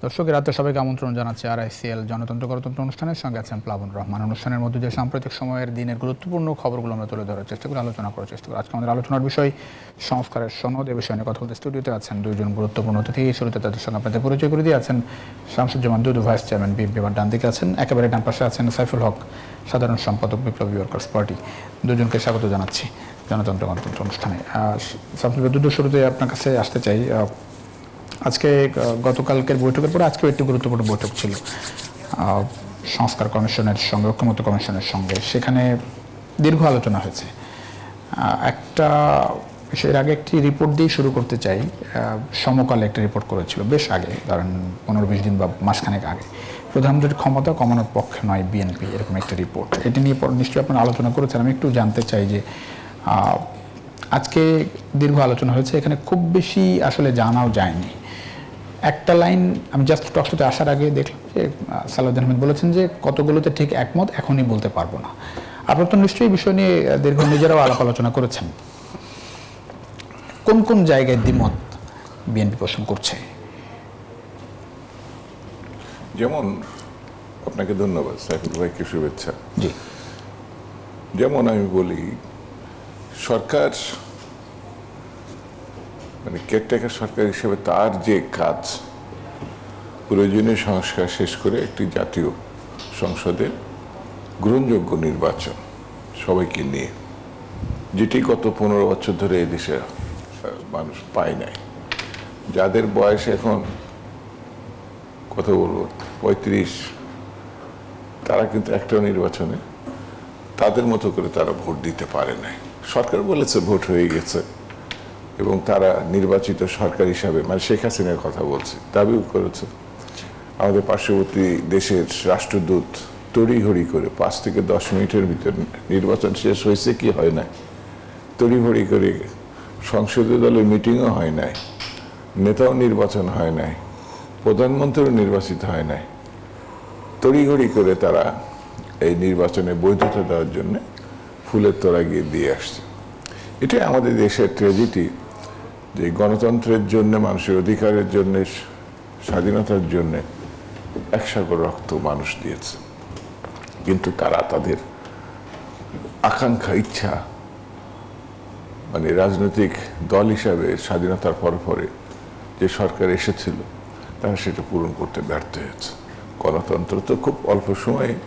দর্শক রাতে সবাইকে আমন্ত্রণ জানাচ্ছি RICL জনতন্ত্র গণতন্ত্র অনুষ্ঠানের সঙ্গে আছেন প্লাবন রহমান। অনুষ্ঠানের মধ্যে যে সাম্প্রতিক সময়ের দিনের গুরুত্বপূর্ণ খবরগুলো আমরা তুলে ধরার চেষ্টা করি, আলোচনা করার চেষ্টা করি। আজকে আমাদের আলোচনার বিষয় সংস্কারের সনদ। এ বিষয়ে নিয়ে কথা বলতে স্টুডিওতে আছেন দুইজন গুরুত্বপূর্ণ অতিথি। শুরুতে তাদের সঙ্গে আপনাদের পরিচয় করে দিয়ে আছেন শামসুজ্জামান দুদু, ভাইস চেয়ারম্যান বিএনপি। এবার ডান দিকে আছেন, একেবারে ডান পাশে আছেন সাইফুল হক, সাধারণ সম্পাদক বিপ্লবী ওয়ার্কার্স পার্টি। দুজনকে স্বাগত জানাচ্ছি জনতন্ত্র গণতন্ত্র অনুষ্ঠানে। শামসুজ্জামান দুদু, শুরুতে আপনার কাছে আসতে চাই। আজকে গতকালকের বৈঠকের পরে আজকেও একটি গুরুত্বপূর্ণ বৈঠক ছিল সংস্কার কমিশনের সঙ্গে, ঐক্যমত্য কমিশনের সঙ্গে। সেখানে দীর্ঘ আলোচনা হয়েছে। একটা বিষয়ের আগে একটি রিপোর্ট দিয়ে শুরু করতে চাই। সমকালে একটা রিপোর্ট করেছিল বেশ আগে, ধরেন 15-20 দিন বা মাসখানেক আগে, প্রধানমন্ত্রীর ক্ষমতা কমানোর পক্ষে নয় বিএনপি, এরকম একটা রিপোর্ট। এটি নিয়ে নিশ্চয়ই আপনারা আলোচনা করেছেন। আমি একটু জানতে চাই যে আজকে দীর্ঘ আলোচনা হয়েছে, এখানে খুব বেশি আসলে জানাও যায়নি। একটা লাইন আমি জাস্ট টকশোতে আসার আগে দেখলাম যে সালাউদ্দিন আহমেদ বলেছেন যে কতগুলোতে ঠিক একমত এখনই বলতে পারবো না। আপনারা তো নিশ্চয়ই এই বিষয় নিয়ে দীর্ঘ নিজেরাও আলাপ আলোচনা করেছেন। কোন কোন জায়গায় দ্বিমত বিএনপি পোষণ করছে? যেমন, আপনাকে ধন্যবাদ, সাইফুল ভাইকে শুভেচ্ছা। জি। যেমন আমি বলি, সরকার মানে কেয়ারটেকার সরকার হিসেবে তার যে কাজ, প্রয়োজনীয় সংস্কার শেষ করে একটি জাতীয় সংসদে গ্রহণযোগ্য নির্বাচন সবাইকে নিয়ে, যেটি গত 15 বছর ধরে এই দেশে মানুষ পায় নাই। যাদের বয়স এখন কত বলবো 35, তারা কিন্তু একটাও নির্বাচনে তাদের মতো করে তারা ভোট দিতে পারে নাই। সরকার বলেছে ভোট হয়ে গেছে এবং তারা নির্বাচিত সরকার হিসাবে, মানে শেখ হাসিনার কথা বলছে, দাবিও করেছে। আমাদের পার্শ্ববর্তী দেশের রাষ্ট্রদূত তড়িঘড়ি করে 5 থেকে 10 মিনিটের ভিতর নির্বাচন শেষ হয়েছে কি হয় নাই, তড়িঘড়ি করে সংসদীয় দলের মিটিংও হয় নাই, নেতাও নির্বাচন হয় নাই, প্রধানমন্ত্রীও নির্বাচিত হয় নাই, তড়িঘড়ি করে তারা এই নির্বাচনে বৈধতা দেওয়ার জন্য ফুলের তোড়া গিয়ে দিয়ে আসছে। এটাই আমাদের দেশের ট্র্যাজেডি, যে গণতন্ত্রের জন্য, মানুষের অধিকারের জন্য, স্বাধীনতার জন্য 1 সাগর রক্ত মানুষ দিয়েছে। কিন্তু তারা তাদের আকাঙ্ক্ষা, ইচ্ছা, মানে রাজনৈতিক দল হিসাবে স্বাধীনতার পরে যে সরকার এসেছিল তারা সেটা পূরণ করতে ব্যর্থ হয়েছে। গণতন্ত্র তো খুব অল্প সময়ের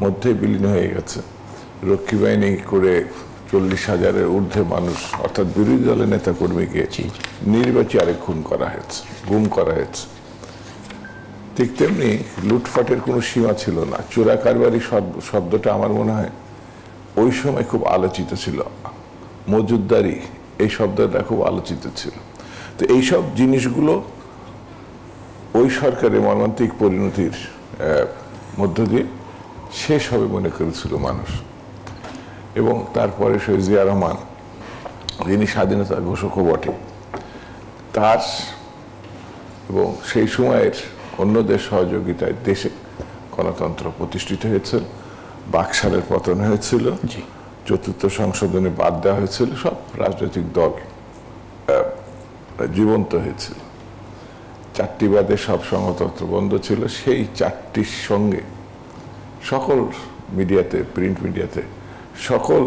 মধ্যে বিলীন হয়ে গেছে। রক্ষী বাহিনী করে 40,000-এর ঊর্ধ্বে মানুষ, অর্থাৎ বিরোধী দলের নেতা কর্মীকে নির্বাচনে খুন করা হয়েছে, গুম করা হয়েছে। ঠিক তেমনি লুটপাটের কোনো সীমা ছিল না। চোরা কারবারি শব্দটা আমার মনে হয় ওই সময় খুব আলোচিত ছিল। মজুদদারি, এই শব্দটা খুব আলোচিত ছিল। তো এইসব জিনিসগুলো ওই সরকারের মর্মান্তিক পরিণতির মধ্য দিয়ে শেষ হবে মনে করেছিল মানুষ। এবং তারপরে শহীদ জিয়া রহমান, যিনি স্বাধীনতা ঘোষকও বটে, তার এবং সেই সময়ের অন্যদের সহযোগিতায় দেশে গণতন্ত্র প্রতিষ্ঠিত হয়েছে। বাকশালের পতন হয়েছিল, 4র্থ সংশোধনী বাদ দেওয়া হয়েছিল, সব রাজনৈতিক দল জীবন্ত হয়েছিল। 4টি বাদে সব সংবাদপত্র বন্ধ ছিল। সেই 4টির সঙ্গে সকল মিডিয়াতে, প্রিন্ট মিডিয়াতে সকল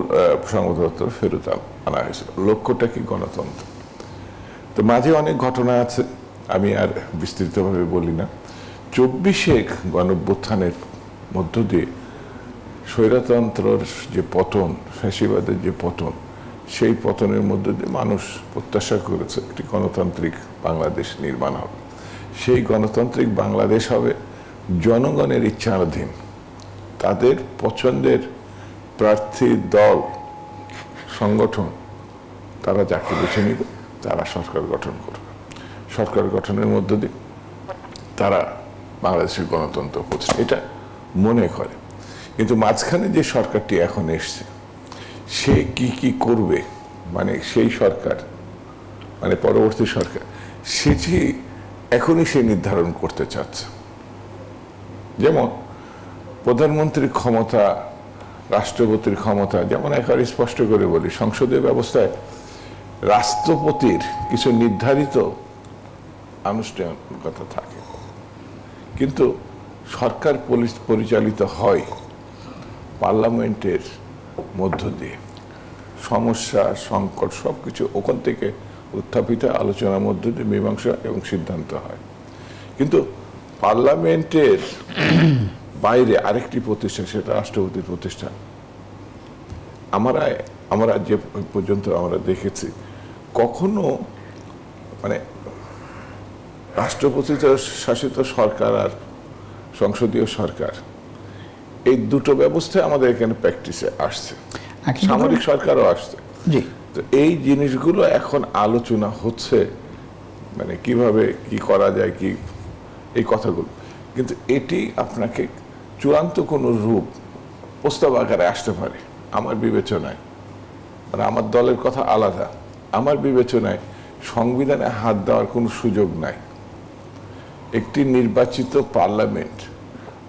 সংবাদপত্র ফেরত আনা হয়েছিল। লক্ষ্যটা কি? গণতন্ত্র। তো মাঝে অনেক ঘটনা আছে, আমি আর বিস্তৃতভাবে বলি না। 24-এ গণঅভ্যুত্থানের মধ্য দিয়ে স্বৈরতন্ত্রের যে পতন, ফ্যাসিবাদের যে পতন, সেই পতনের মধ্য দিয়ে মানুষ প্রত্যাশা করেছে একটি গণতান্ত্রিক বাংলাদেশ নির্মাণ হবে। সেই গণতান্ত্রিক বাংলাদেশ হবে জনগণের ইচ্ছাধীন, তাদের পছন্দের প্রার্থী, দল, সংগঠন, তারা যাকে বেছে নিবে তারা সরকার গঠন করবে। সরকার গঠনের মধ্য দিয়ে তারা বাংলাদেশের গণতন্ত্র প্রতিষ্ঠা, এটা মনে করে। কিন্তু মাঝখানে যে সরকারটি এখন এসছে, সে কি কি করবে, মানে সেই সরকার, মানে পরবর্তী সরকার, সেটি এখনই সে নির্ধারণ করতে চাচ্ছে। যেমন প্রধানমন্ত্রীর ক্ষমতা, রাষ্ট্রপতির ক্ষমতা, যেমন একেবারে স্পষ্ট করে বলি, সংসদীয় ব্যবস্থায় রাষ্ট্রপতির কিছু নির্ধারিত আনুষ্ঠানিকতা থাকে। কিন্তু সরকার পরিচালিত হয় পার্লামেন্টের মধ্য দিয়ে। সমস্যা, সংকট সবকিছু ওখান থেকে উত্থাপিত আলোচনার মধ্য দিয়ে মীমাংসা এবং সিদ্ধান্ত হয়। কিন্তু পার্লামেন্টের বাইরে আরেকটি প্রতিষ্ঠান, সেটা রাষ্ট্রপতির প্রতিষ্ঠান। আমরা যে পর্যন্ত আমরা দেখেছি, কখনো মানে রাষ্ট্রপতি শাসিত সরকার আর সংসদীয় সরকার, এই দুটো ব্যবস্থায় আমাদের এখানে প্র্যাকটিসে আসছে, সামরিক সরকারও আসছে। তো এই জিনিসগুলো এখন আলোচনা হচ্ছে, মানে কিভাবে কি করা যায়, কি এই কথাগুলো। কিন্তু এটি আপনাকে চূড়ান্ত কোনো রূপ প্রস্তাব আকারে আসতে পারে আমার বিবেচনায়, মানে আমার দলের কথা আলাদা, আমার বিবেচনায় সংবিধানে হাত দেওয়ার কোনো সুযোগ নাই। একটি নির্বাচিত পার্লামেন্ট,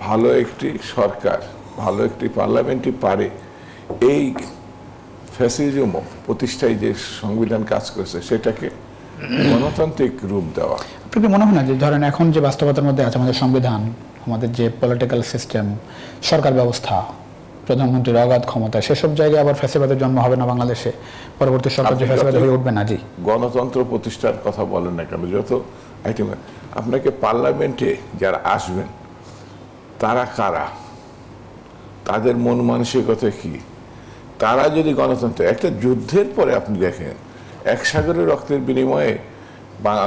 ভালো একটি সরকার, ভালো একটি পার্লামেন্টই পারে এই ফ্যাসিজম প্রতিষ্ঠায় যে সংবিধান কাজ করেছে সেটাকে গণতান্ত্রিক রূপ দেওয়া। আপনার মনে হয় না যে ধরেন এখন যে বাস্তবতার মধ্যে আছে আমাদের সংবিধান, আমাদের যে পলিটিক্যাল সিস্টেম, সরকার ব্যবস্থা, প্রধানমন্ত্রীর অগাধ ক্ষমতা, সেসব জায়গায় আবার ফ্যাসিবাদের জন্ম হবে না বাংলাদেশে? পরবর্তী সরকার যে ফ্যাসিবাদ হয়ে উঠবে না। জি, গণতন্ত্র প্রতিষ্ঠার কথা বলেন না কেন, যত আইটেম আপনাকে পার্লামেন্টে যারা আসবেন তারা কারা, তাদের মন মানসিকতা কি, তারা যদি গণতন্ত্র, একটা যুদ্ধের পরে আপনি দেখেন এক সাগরের রক্তের বিনিময়ে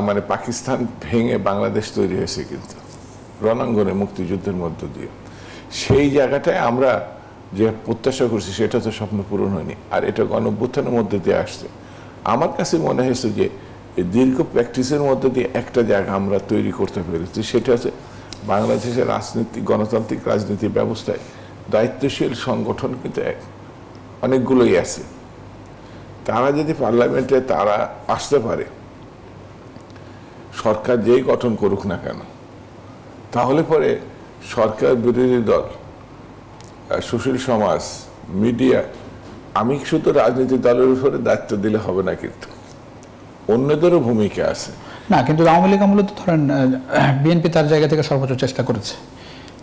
মানে পাকিস্তান ভেঙে বাংলাদেশ তৈরি হয়েছে, কিন্তু রণাঙ্গনে মুক্তিযুদ্ধের মধ্য দিয়ে। সেই জায়গাটায় আমরা যে প্রত্যাশা করছি সেটা তো স্বপ্ন পূরণ হয়নি, আর এটা গণঅভ্যুত্থানের মধ্যে দিয়ে আসছে। আমার কাছে মনে হয়েছে যে এই দীর্ঘ প্র্যাকটিসের মধ্যে দিয়ে একটা জায়গা আমরা তৈরি করতে পেরেছি, সেটা হচ্ছে বাংলাদেশের রাজনীতি, গণতান্ত্রিক রাজনীতি ব্যবস্থায় দায়িত্বশীল সংগঠন কিন্তু অনেকগুলোই আছে। তারা যদি পার্লামেন্টে তারা আসতে পারে, সরকার যেই গঠন করুক না কেন, তাহলে পরে সরকার, বিরোধী দল, সুশীল সমাজ, মিডিয়া, আমি শুধু রাজনীতি দলের উপরে দায়িত্ব দিলে হবে না, কিন্তু অন্যদেরও ভূমিকা আছে না। কিন্তু আওয়ামী লীগ আমলে তো ধরেন বিএনপি তার জায়গা থেকে সর্বোচ্চ চেষ্টা করেছে,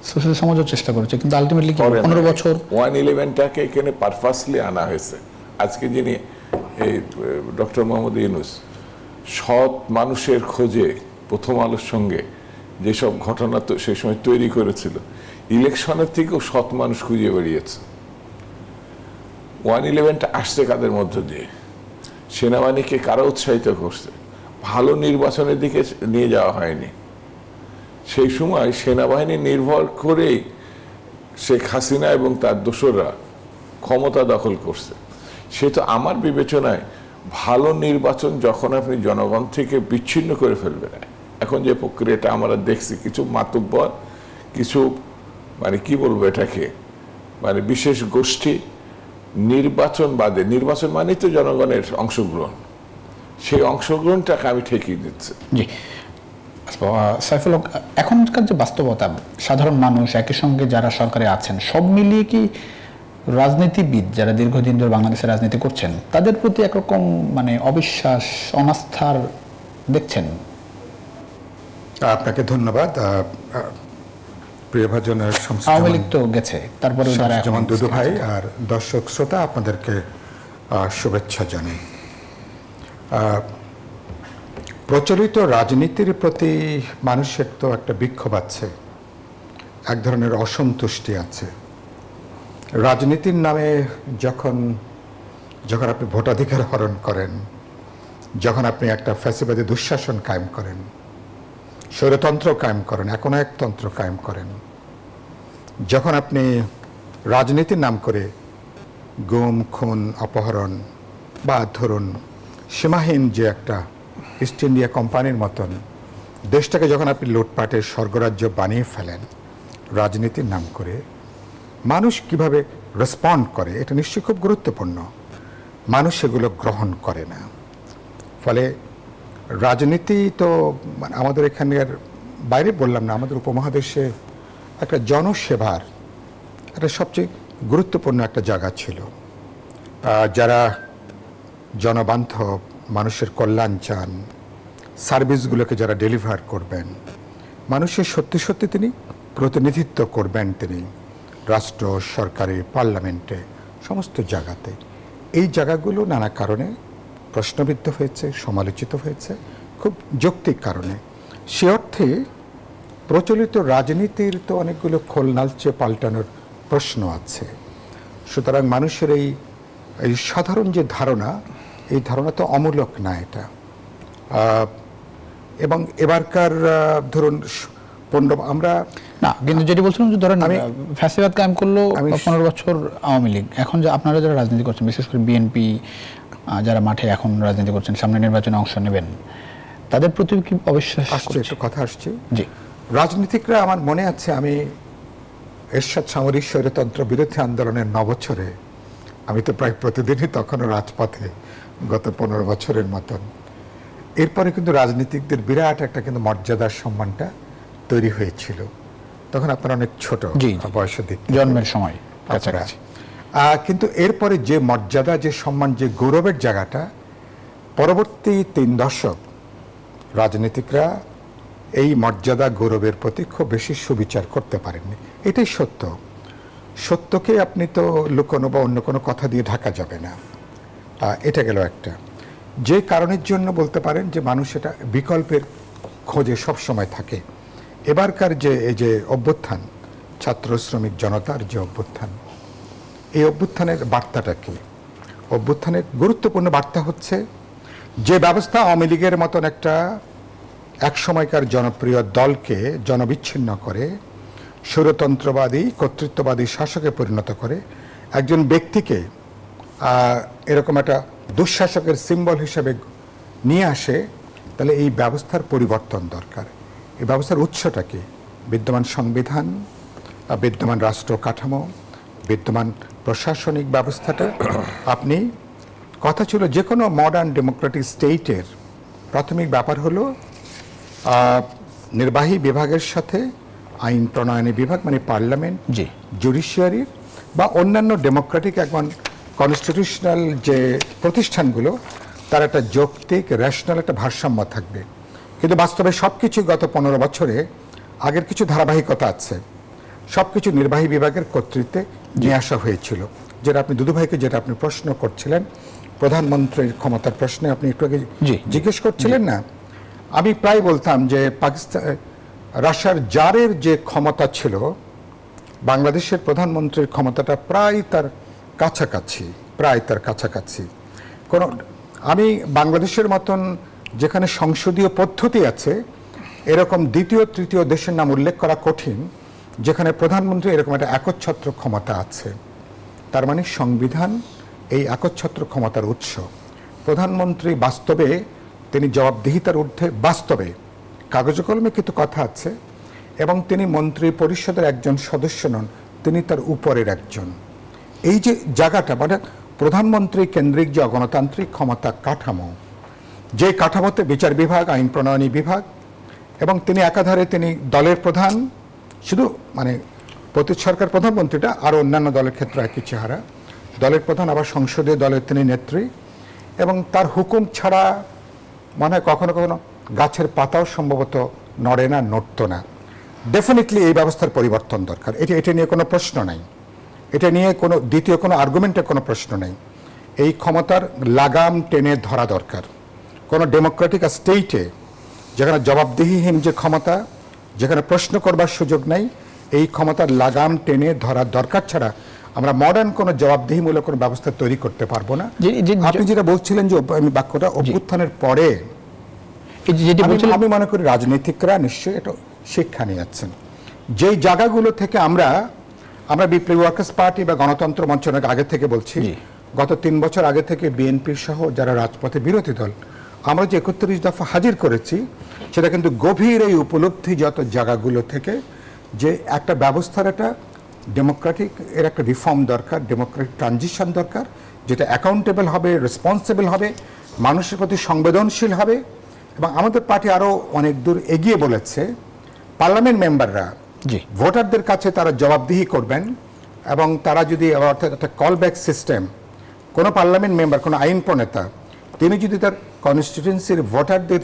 সোশ্যাল সমাজও চেষ্টা করেছে, কিন্তু আলটিমেটলি 15 বছর 111টাকে এখানে পারপাসলি আনা হয়েছে। আজকে যিনি এই ডক্টর মোহাম্মদ ইউনূস সৎ মানুষের খোঁজে প্রথম আলোর সঙ্গে যেসব ঘটনা তো সেই সময় তৈরি করেছিল, ইলেকশনের থেকেও সৎ মানুষ খুঁজে বেরিয়েছে। 111টা আসছে কাদের মধ্য দিয়ে? সেনাবাহিনীকে কারা উৎসাহিত করছে? ভালো নির্বাচনের দিকে নিয়ে যাওয়া হয়নি। সেই সময় সেনাবাহিনী নির্ভর করেই শেখ হাসিনা এবং তার দোসররা ক্ষমতা দখল করছে। সে তো আমার বিবেচনায় ভালো নির্বাচন যখন আপনি জনগণ থেকে বিচ্ছিন্ন করে ফেলবেন। এখন যে প্রক্রিয়াটা আমরা দেখছি, কিছু মাতব্বর, কিছু মানে কি বলবো এটাকে, মানে বিশেষ গোষ্ঠী নির্বাচন বাদে, নির্বাচন মানেই তো জনগণের অংশগ্রহণ, সেই অংশগ্রহণটাকে আমি ঠেকিয়ে দিচ্ছি। জি সাইফুল, এখনকার যে বাস্তবতা, সাধারণ মানুষ একই সঙ্গে যারা সরকারে আছেন, সব মিলিয়ে কি রাজনীতিবিদ যারা দীর্ঘদিন ধরে বাংলাদেশে রাজনীতি করছেন তাদের প্রতি একরকম মানে অবিশ্বাস, অনাস্থার দেখছেন? আপনাকে ধন্যবাদ। প্রিয়ভাজনের আওয়ামী লীগ তো গেছে, তারপরে যেমন দুদু ভাই আর দর্শক শ্রোতা আপনাদেরকে শুভেচ্ছা জানাই। প্রচলিত রাজনীতির প্রতি মানুষের তো একটা বিক্ষোভ আছে, এক ধরনের অসন্তুষ্টি আছে। রাজনীতির নামে যখন আপনি ভোটাধিকার হরণ করেন, যখন আপনি একটা ফ্যাসিবাদী দুঃশাসন কায়েম করেন, স্বৈরতন্ত্র কায়েম করেন, একনায়কতন্ত্র কায়েম করেন, যখন আপনি রাজনীতির নাম করে গুম, খুন, অপহরণ বা ধরুন সীমাহীন যে একটা ইস্ট ইন্ডিয়া কোম্পানির মতন দেশটাকে যখন আপনি লুটপাটের স্বর্গরাজ্য বানিয়ে ফেলেন রাজনীতির নাম করে, মানুষ কিভাবে রেসপন্ড করে এটা নিশ্চয়ই খুব গুরুত্বপূর্ণ। মানুষ সেগুলো গ্রহণ করে না। ফলে রাজনীতি তো আমাদের এখানের বাইরে বললাম না, আমাদের উপমহাদেশে একটা জনসেবার একটা সবচেয়ে গুরুত্বপূর্ণ একটা জায়গা ছিল। যারা জনবান্ধব, মানুষের কল্যাণ চান, সার্ভিসগুলোকে যারা ডেলিভার করবেন, মানুষের সত্যি সত্যি তিনি প্রতিনিধিত্ব করবেন, তিনি রাষ্ট্র, সরকারি, পার্লামেন্টে, সমস্ত জায়গাতে। এই জায়গাগুলো নানা কারণে প্রশ্নবিদ্ধ হয়েছে, সমালোচিত হয়েছে, খুব যৌক্তিক কারণে। সে অর্থে প্রচলিত রাজনীতির তো অনেকগুলো খোলনালচে পাল্টানোর প্রশ্ন আছে। সুতরাং মানুষের এই সাধারণ যে ধারণা, এই ধারণা তো অমূলক না এটা। এবং এবারকার ধরুন আমরা না, কিন্তু যেটি বলছিলাম যে ধরেন ফ্যাসিবাদ কায়েম করলো 15 বছর আওয়ামী লীগ, এখন যে আপনারা যারা রাজনীতি করছেন, বিশেষ করে বিএনপি যারা মাঠে এখন রাজনীতি করছেন, সামনে নির্বাচনে অংশ নেবেন, তাদের প্রতি কি অবিশ্বাস আসছে? একটু কথা আসছে। জি, রাজনীতিকরা, আমার মনে আছে আমি এরশাদ সামরিক স্বৈরতন্ত্র বিরোধী আন্দোলনের 9 বছরে আমি তো প্রায় প্রতিদিনই তখনও রাজপথে, গত 15 বছরের মতন। এরপরে কিন্তু রাজনীতিকদের বিরাট একটা কিন্তু মর্যাদার সম্মানটা তৈরি হয়েছিল। তখন আপনারা অনেক ছোট বয়সের দিক, জন্মের সময় কাছাকাছি। কিন্তু এরপরে যে মর্যাদা, যে সম্মান, যে গৌরবের জায়গাটা, পরবর্তী 3 দশক রাজনীতিকরা এই মর্যাদা গৌরবের প্রতি খুব বেশি সুবিচার করতে পারেননি। এটাই সত্য। সত্যকে আপনি তো লুকোনো বা অন্য কোনো কথা দিয়ে ঢাকা যাবে না। এটা গেল একটা। যে কারণের জন্য বলতে পারেন যে মানুষ এটা বিকল্পের খোঁজে সব সময় থাকে। এবারকার এই যে অভ্যুত্থান, ছাত্র শ্রমিক জনতার যে অভ্যুত্থান, এই অভ্যুত্থানের বার্তাটা কি? অভ্যুত্থানের গুরুত্বপূর্ণ বার্তা হচ্ছে যে ব্যবস্থা আওয়ামী লীগের মতন একটা এক সময়কার জনপ্রিয় দলকে জনবিচ্ছিন্ন করে, স্বৈরতন্ত্রবাদী কর্তৃত্ববাদী শাসকে পরিণত করে, একজন ব্যক্তিকে এরকম একটা দুঃশাসকের সিম্বল হিসেবে নিয়ে আসে, তাহলে এই ব্যবস্থার পরিবর্তন দরকার। এই ব্যবস্থার উৎসটা কি? বিদ্যমান সংবিধান, বিদ্যমান রাষ্ট্র কাঠামো, বিদ্যমান প্রশাসনিক ব্যবস্থাটা। আপনি কথা ছিল যে কোনো মডার্ন ডেমোক্রেটিক স্টেটের প্রাথমিক ব্যাপার হলো নির্বাহী বিভাগের সাথে আইন প্রণয়নী বিভাগ মানে পার্লামেন্ট, জুডিশিয়ারির বা অন্যান্য ডেমোক্রেটিক এখন কনস্টিটিউশনাল যে প্রতিষ্ঠানগুলো, তার একটা যৌক্তিক রেশনাল একটা ভারসাম্য থাকবে। কিন্তু বাস্তবে সব কিছু গত 15 বছরে আগের কিছু ধারাবাহিকতা আছে। সব কিছু নির্বাহী বিভাগের কর্তৃত্বে নিয়ে আসা হয়েছিল। যেটা আপনি দুদুভাইকে যেটা আপনি প্রশ্ন করছিলেন, প্রধানমন্ত্রীর ক্ষমতার প্রশ্নে আপনি একটু আগে জিজ্ঞেস করছিলেন না, আমি প্রায় বলতাম যে পাকিস্তান, রাশিয়ার জারের যে ক্ষমতা ছিল, বাংলাদেশের প্রধানমন্ত্রীর ক্ষমতাটা প্রায় তার কাছাকাছি। আমি বাংলাদেশের মতন যেখানে সংসদীয় পদ্ধতি আছে, এরকম দ্বিতীয় তৃতীয় দেশের নাম উল্লেখ করা কঠিন যেখানে প্রধানমন্ত্রী এরকম একটা একচ্ছত্র ক্ষমতা আছে। তার মানে সংবিধান এই একচ্ছত্র ক্ষমতার উৎস। প্রধানমন্ত্রী বাস্তবে তিনি জবাবদিহিতার ঊর্ধ্বে, বাস্তবে কাগজে কলমে কিন্তু কথা আছে, এবং তিনি মন্ত্রী পরিষদের একজন সদস্য নন, তিনি তার উপরের একজন। এই যে জায়গাটা, মানে প্রধানমন্ত্রী কেন্দ্রিক যে গণতান্ত্রিক ক্ষমতা কাঠামো, যে কাঠামোতে বিচার বিভাগ, আইন প্রণয়নী বিভাগ, এবং তিনি একাধারে তিনি দলের প্রধান, শুধু মানে প্রতি সরকার প্রধানমন্ত্রীটা, আর অন্যান্য দলের ক্ষেত্রে একই চেহারা, দলের প্রধান, আবার সংসদীয় দলের তিনি নেত্রী, এবং তার হুকুম ছাড়া মনে হয় কখনো কখনো গাছের পাতাও সম্ভবত নড়ে না, নড়ত না। ডেফিনেটলি এই ব্যবস্থার পরিবর্তন দরকার। এটা নিয়ে কোনো প্রশ্ন নাই, এটা নিয়ে কোনো দ্বিতীয় কোনো আর্গুমেন্টের কোনো প্রশ্ন নেই। এই ক্ষমতার লাগাম টেনে ধরা দরকার। কোনো ডেমোক্রেটিক স্টেটে যেখানে জবাবদিহিহীন যে ক্ষমতা, যেখানে প্রশ্ন করবার সুযোগ নাই, এই ক্ষমতার লাগাম টেনে ধরা দরকার। ছাড়া আমরা মডার্ন কোনো জবাবদিহিমূলক কোনো ব্যবস্থা তৈরি করতে পারবো না। আপনি যেটা বলছিলেন যে আমি বাক্যটা অভ্যুত্থানের পরে, আমি মনে করি রাজনীতিকরা নিশ্চয়ই এটা শিক্ষা নিয়ে যাচ্ছেন। যেই জায়গাগুলো থেকে আমরা বিপ্লবী ওয়ার্কার্স পার্টি বা গণতন্ত্র মঞ্চ অনেক আগে থেকে বলছি, গত 3 বছর আগে থেকে বিএনপি সহ যারা রাজপথে বিরোধী দল, আমরা যে 31 দফা হাজির করেছি, সেটা কিন্তু গভীর এই উপলব্ধি যত জায়গাগুলো থেকে যে একটা ব্যবস্থার একটা ডেমোক্রেটিক এর একটা রিফর্ম দরকার, ডেমোক্রেটিক ট্রানজিশন দরকার, যেটা অ্যাকাউন্টেবল হবে, রেসপন্সিবল হবে, মানুষের প্রতি সংবেদনশীল হবে। এবং আমাদের পার্টি আরও অনেক দূর এগিয়ে বলেছে, পার্লামেন্ট মেম্বাররা ভোটারদের কাছে তারা জবাবদিহি করবেন, এবং তারা যদি অর্থাৎ একটা কল ব্যাক সিস্টেম, কোনো পার্লামেন্ট মেম্বার, কোনো আইন প্রণেতা, তিনি যদি তার কনস্টিটিউয়েন্সির ভোটারদের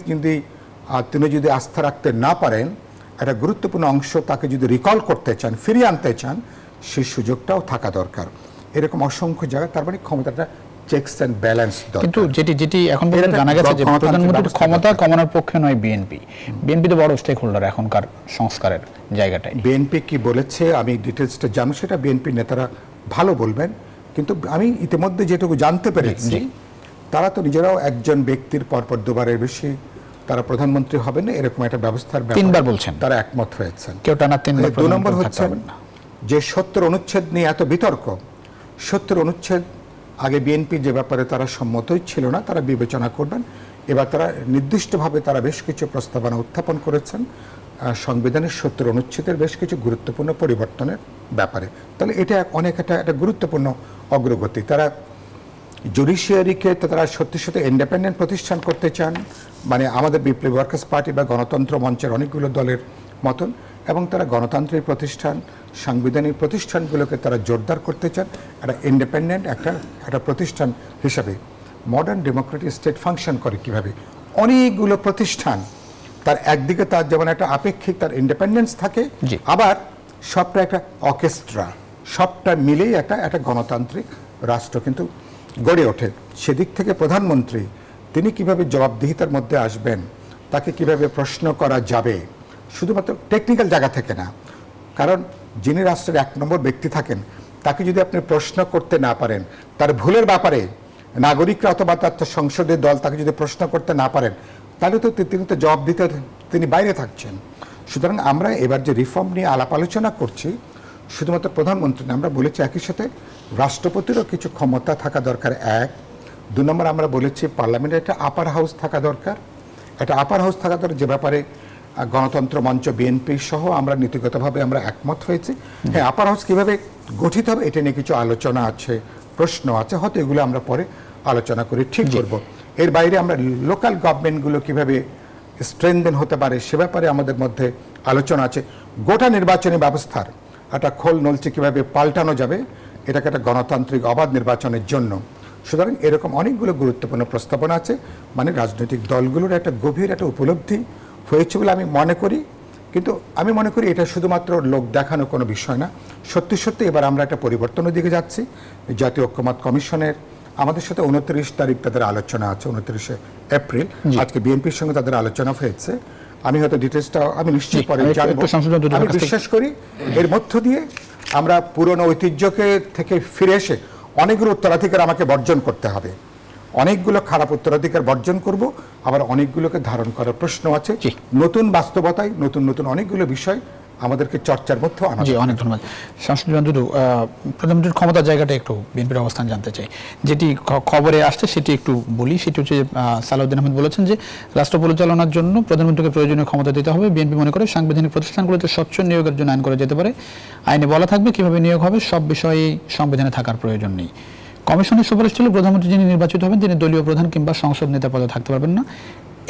তিনি যদি আস্থা রাখতে না পারেন, একটা গুরুত্বপূর্ণ অংশ তাকে যদি রিকল করতে চান, ফিরিয়ে আনতে চান, সেই সুযোগটাও থাকা দরকার। এরকম অসংখ্য জায়গায় তার মানে ক্ষমতাটা চেকস অ্যান্ড ব্যালেন্স দরকার। কিন্তু যেটি এখন পর্যন্ত জানা গেছে যে প্রধানমন্ত্রীর ক্ষমতা কমানোর পক্ষে নয় বিএনপি। বিএনপি তো বড় স্টেক হোল্ডার এখনকার সংস্কারের জায়গাটায়। বিএনপি কি বলেছে আমি ডিটেলসটা জানো, সেটা বিএনপি নেতারা ভালো বলবেন, কিন্তু আমি ইতিমধ্যে যেটুকু জানতে পেরেছি তারা তো নিজেরাও একজন ব্যক্তির পরপর দুবারের বেশি তারা প্রধানমন্ত্রী হবেন না এরকম একটা ব্যবস্থার ব্যাপারে 3 বার বলছেন, তারা একমত হয়েছেন। কেউ টানা 3 বার। 2 নম্বর হচ্ছে যে 70 অনুচ্ছেদ নিয়ে এত বিতর্ক। 70 অনুচ্ছেদ আগে বিএনপি যে ব্যাপারে তারা সম্মতই ছিল না, তারা বিবেচনা করবেন। এবার তারা নির্দিষ্টভাবে তারা বেশ কিছু প্রস্তাবনা উত্থাপন করেছেন সংবিধানের 70 অনুচ্ছেদের বেশ কিছু গুরুত্বপূর্ণ পরিবর্তনের ব্যাপারে। তাহলে এটা অনেক একটা গুরুত্বপূর্ণ অগ্রগতি। তারা জুডিশিয়ারিকে তারা সত্যি সত্যি ইন্ডিপেন্ডেন্ট প্রতিষ্ঠান করতে চান, মানে আমাদের বিপ্লবী ওয়ার্কার্স পার্টি বা গণতন্ত্র মঞ্চের অনেকগুলো দলের মতন, এবং তারা গণতান্ত্রিক প্রতিষ্ঠান, সাংবিধানিক প্রতিষ্ঠানগুলোকে তারা জোরদার করতে চান একটা ইন্ডিপেন্ডেন্ট একটা প্রতিষ্ঠান হিসাবে। মডার্ন ডেমোক্রেটিক স্টেট ফাংশন করে কিভাবে? অনেকগুলো প্রতিষ্ঠান, তার একদিকে তার যেমন একটা আপেক্ষিক তার ইন্ডিপেন্ডেন্স থাকে, আবার সবটা একটা অর্কেস্ট্রা, সবটা মিলেই একটা গণতান্ত্রিক রাষ্ট্র কিন্তু গড়ে ওঠে। সেদিক থেকে প্রধানমন্ত্রী তিনি কিভাবে জবাবদিহিতার মধ্যে আসবেন, তাকে কিভাবে প্রশ্ন করা যাবে, শুধুমাত্র টেকনিক্যাল জায়গা থেকে না। কারণ যিনি রাষ্ট্রের 1 নম্বর ব্যক্তি থাকেন তাকে যদি আপনি প্রশ্ন করতে না পারেন, তার ভুলের ব্যাপারে নাগরিকরা অথবা তার সংসদের দল তাকে যদি প্রশ্ন করতে না পারেন, তাহলে তো তিনি তো জবাব দিতে তিনি বাইরে থাকছেন। সুতরাং আমরা এবার যে রিফর্ম নিয়ে আলাপ আলোচনা করছি, শুধুমাত্র প্রধানমন্ত্রী না, আমরা বলেছি একই সাথে রাষ্ট্রপতিরও কিছু ক্ষমতা থাকা দরকার। 1 2 নম্বর আমরা বলেছি পার্লামেন্টে একটা আপার হাউস থাকা দরকার। একটা আপার হাউস থাকা দরকার যে ব্যাপারে গণতন্ত্র মঞ্চ, বিএনপি সহ আমরা নীতিগতভাবে আমরা একমত হয়েছি। হ্যাঁ, আপার হাউস কীভাবে গঠিত হবে এটা নিয়ে কিছু আলোচনা আছে, প্রশ্ন আছে, হয়তো এগুলো আমরা পরে আলোচনা করে ঠিক করব। এর বাইরে আমরা লোকাল গভর্নমেন্টগুলো কীভাবে স্ট্রেংথেন হতে পারে সে ব্যাপারে আমাদের মধ্যে আলোচনা আছে। গোটা নির্বাচনী ব্যবস্থার একটা খোল নলচে কীভাবে পাল্টানো যাবে এটাকে একটা গণতান্ত্রিক অবাধ নির্বাচনের জন্য। সুতরাং এরকম অনেকগুলো গুরুত্বপূর্ণ প্রস্তাবনা আছে, মানে রাজনৈতিক দলগুলোর একটা গভীর একটা উপলব্ধি হয়েছে বলে আমি মনে করি। কিন্তু আমি মনে করি এটা শুধুমাত্র লোক দেখানো কোনো বিষয় না, সত্যি সত্যি এবার আমরা একটা পরিবর্তনের দিকে যাচ্ছি। জাতীয় ঐক্যমত্য কমিশনের আমাদের সাথে 29 তারিখ তাদের আলোচনা আছে, 29 এপ্রিল। আজকে বিএনপির সঙ্গে তাদের আলোচনা হয়েছে। আমি হয়তো ডিটেলসটা আমি নিশ্চয়ই পরে জানবো। আমি বিশ্বাস করি এর মধ্য দিয়ে আমরা পুরনো ঐতিহ্যকে থেকে ফিরে এসে অনেকগুলো উত্তরাধিকার আমাকে বর্জন করতে হবে, অনেকগুলো খারাপ উত্তরাধিকার বর্জন করব, আবার অনেকগুলোকে ধারণ করার প্রশ্ন আছে। নতুন বাস্তবতায় নতুন নতুন অনেকগুলো বিষয় আমাদেরকে চর্চার মধ্যে আনা। জি, অনেক ধন্যবাদ। প্রধানমন্ত্রীর ক্ষমতার জায়গাটা একটু বিএনপির অবস্থান জানতে চাই। যেটি খবরে আসছে সেটি একটু বলি। সেটি হচ্ছে সালাউদ্দিন আহমেদ বলেছেন যে রাষ্ট্র পরিচালনার জন্য প্রধানমন্ত্রীকে প্রয়োজনীয় ক্ষমতা দিতে হবে। বিএনপি মনে করে সাংবিধানিক প্রতিষ্ঠানগুলোতে স্বচ্ছ নিয়োগের জন্য আইন করা যেতে পারে। আইনে বলা থাকবে কিভাবে নিয়োগ হবে, সব বিষয়ে সংবিধানে থাকার প্রয়োজন নেই। কমিশনের সুপারিশ ছিল প্রধানমন্ত্রী যিনি নির্বাচিত হবেন তিনি দলীয় প্রধান কিংবা সংসদ নেতা পদে থাকতে পারবেন না।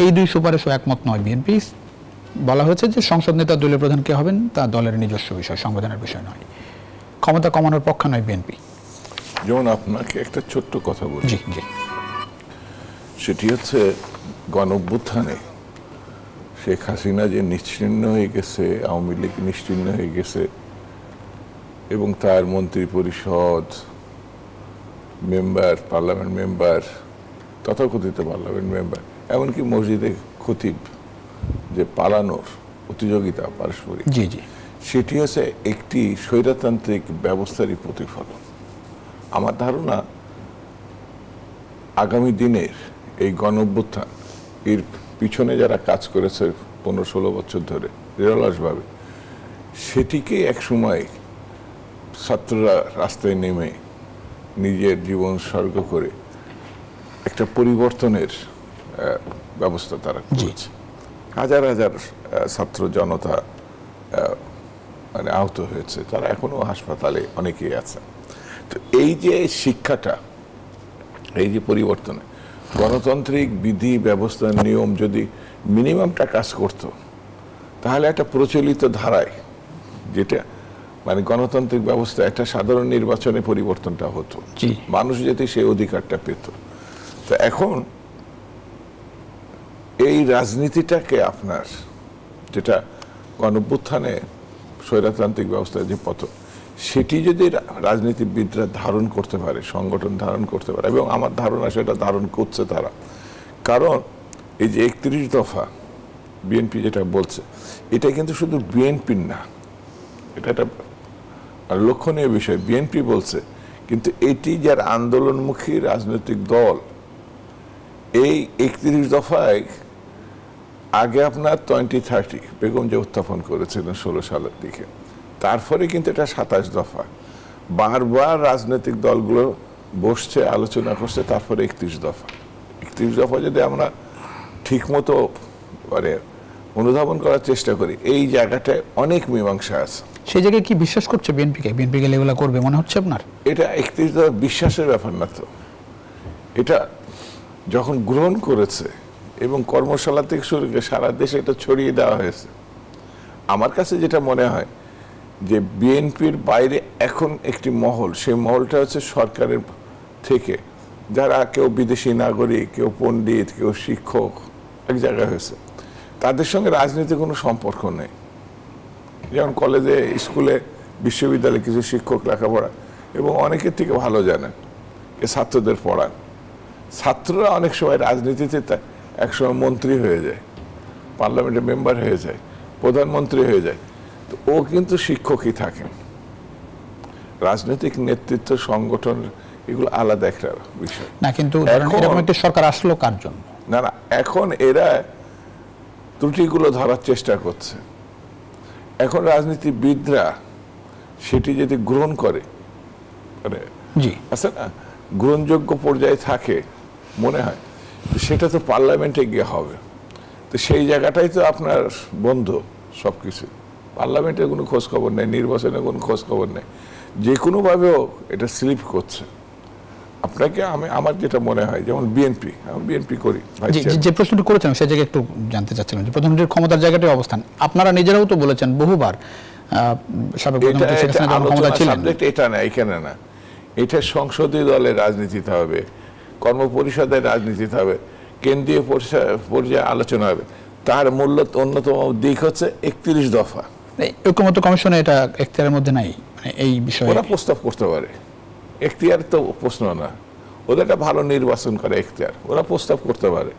এই 2 সুপারিশও একমত নয় বিএনপি। বলা হয়েছে যে সংসদ নেতা দলীয় প্রধান কে হবেন তা দলের নিজস্ব বিষয়, সংবিধানের বিষয় নয়। ক্ষমতা কমানোর পক্ষে নয় বিএনপি। যেমন আপনাকে একটা ছোট্ট কথা বলি, জি জি, সেটি হচ্ছে গণঅভ্যুত্থানে শেখ হাসিনা যে নিশ্চিহ্ন হয়ে গেছে, আওয়ামী লীগ নিশ্চিহ্ন হয়ে গেছে, এবং তার মন্ত্রী পরিষদ মেম্বার, পার্লামেন্ট মেম্বার, তথাকথিত পার্লামেন্ট মেম্বার, এমনকি মসজিদে খতিব যে পালানোর প্রতিযোগিতা পারস্পরিক, জি জি, সেটি হচ্ছে একটি স্বৈরতান্ত্রিক ব্যবস্থারই প্রতিফলন। আমার ধারণা আগামী দিনের এই গণঅভ্যুত্থান এর পিছনে যারা কাজ করেছে 15-16 বছর ধরে নিরলসভাবে, সেটিকে একসময় ছাত্ররা রাস্তায় নেমে নিজের জীবন উৎসর্গ করে একটা পরিবর্তনের ব্যবস্থা তারা করেছে। হাজার হাজার ছাত্র জনতা মানে আহত হয়েছে, তারা এখনো হাসপাতালে অনেকেই আছে। তো এই যে শিক্ষাটা, এই যে পরিবর্তনে গণতান্ত্রিক বিধি ব্যবস্থার নিয়ম যদি মিনিমামটা কাজ করত, তাহলে একটা প্রচলিত ধারায় যেটা মানে গণতান্ত্রিক ব্যবস্থা একটা সাধারণ নির্বাচনে পরিবর্তনটা হতো, মানুষ যদি সেই অধিকারটা পেত। তো এখন এই রাজনীতিটাকে আপনার যেটা গণঅভ্যুত্থানে স্বৈরতান্ত্রিক ব্যবস্থার যে পতন, সেটি যদি রাজনীতিবিদরা ধারণ করতে পারে, সংগঠন ধারণ করতে পারে, এবং আমার ধারণা সেটা ধারণ করছে তারা। কারণ এই যে 31 দফা বিএনপি যেটা বলছে, এটা কিন্তু শুধু বিএনপির না, এটা একটা লক্ষণীয় বিষয়। বিএনপি বলছে, কিন্তু এটি যার আন্দোলনমুখী রাজনৈতিক দল, এই 31 দফায় আগে আপনার 2030 বেগম যে উত্থাপন করেছিলেন 16 সালের দিকে, তারপরে কিন্তু এটা 27 দফা। বারবার রাজনৈতিক দলগুলো বসছে, আলোচনা করছে, তারপরে 31 দফা। 31 দফা যদি আমরা ঠিক মতো মানে অনুধাবন করার চেষ্টা করি, এই জায়গাটায় অনেক মীমাংসা আছে। সেই জায়গায় কি বিশ্বাস করছে বিএনপিকে? বিএনপি গেলে এগুলো করবে মনে হচ্ছে আপনার? এটা 31 দফা বিশ্বাসের ব্যাপার না তো, এটা যখন গ্রহণ করেছে এবং কর্মশালা থেকে শুরু করে সারা দেশে এটা ছড়িয়ে দেওয়া হয়েছে, আমার কাছে যেটা মনে হয় যে বিএনপির বাইরে এখন একটি মহল, সেই মহলটা হচ্ছে সরকারের থেকে যারা কেউ বিদেশি নাগরিক, কেউ পণ্ডিত, কেউ শিক্ষক এক জায়গায় হয়েছে, তাদের সঙ্গে রাজনীতির কোনো সম্পর্ক নেই। যেমন কলেজে, স্কুলে, বিশ্ববিদ্যালয়ে কিছু শিক্ষক লেখাপড়া এবং অনেকের থেকে ভালো জানেন, এ ছাত্রদের পড়ান। ছাত্ররা অনেক সময় রাজনীতিতে একসময় মন্ত্রী হয়ে যায়, পার্লামেন্টের মেম্বার হয়ে যায়, প্রধানমন্ত্রী হয়ে যায়, তো ও কিন্তু শিক্ষকই থাকেন। রাজনৈতিক নেতৃত্ব, সংগঠন, এগুলো আলাদা একটা বিষয় না। কিন্তু এরকম একটা সরকার আসলো কার জন্য? না না, এখন এরা ত্রুটিগুলো ধরার চেষ্টা করছে। এখন রাজনীতিবিদরা সেটি যদি গ্রহণ করে, মানে জি আছে না, গ্রহণযোগ্য পর্যায়ে থাকে, মনে হয় সেটা তো পার্লামেন্টে গিয়ে হবে। তো সেই জায়গাটাই তো আপনার বন্ধ সবকিছু। পার্লামেন্টের কোনো খোঁজ খবর নেই, নির্বাচনের কোনো খোঁজ খবর নেই, যে কোনোভাবেও এটা স্লিপ করছে। আপনাকে আমার যেটা মনে হয়, যেমন বিএনপি, আমি বিএনপি করি, যে প্রশ্নটি করেছেন সেই জায়গায় একটু জানতে চাচ্ছিলাম যে প্রধানমন্ত্রীর ক্ষমতার জায়গাটার অবস্থান। আপনারা নিজেরাও তো বলেছেন বহুবার, সাবেক প্রধানমন্ত্রী শেখ হাসিনা যখন ক্ষমতায় ছিলেন, এটা না, এখানে না, এটা সংসদীয় দলের রাজনীতিতে হবে, কর্মপরিষদের রাজনীতিতে হবে, কেন্দ্রীয় পর্যায়ে আলোচনা হবে। তার অন্যতম দিক হচ্ছে 31 দফা। ঐকমত্য কমিশনে এটা এখতিয়ারের মধ্যে নাই, মানে এই বিষয়ে ওরা প্রস্তাব করতে পারে। এখতিয়ার তো প্রশ্ন না, ওদের একটা ভালো নির্বাচন করে এখতিয়ার, ওরা প্রস্তাব করতে পারে।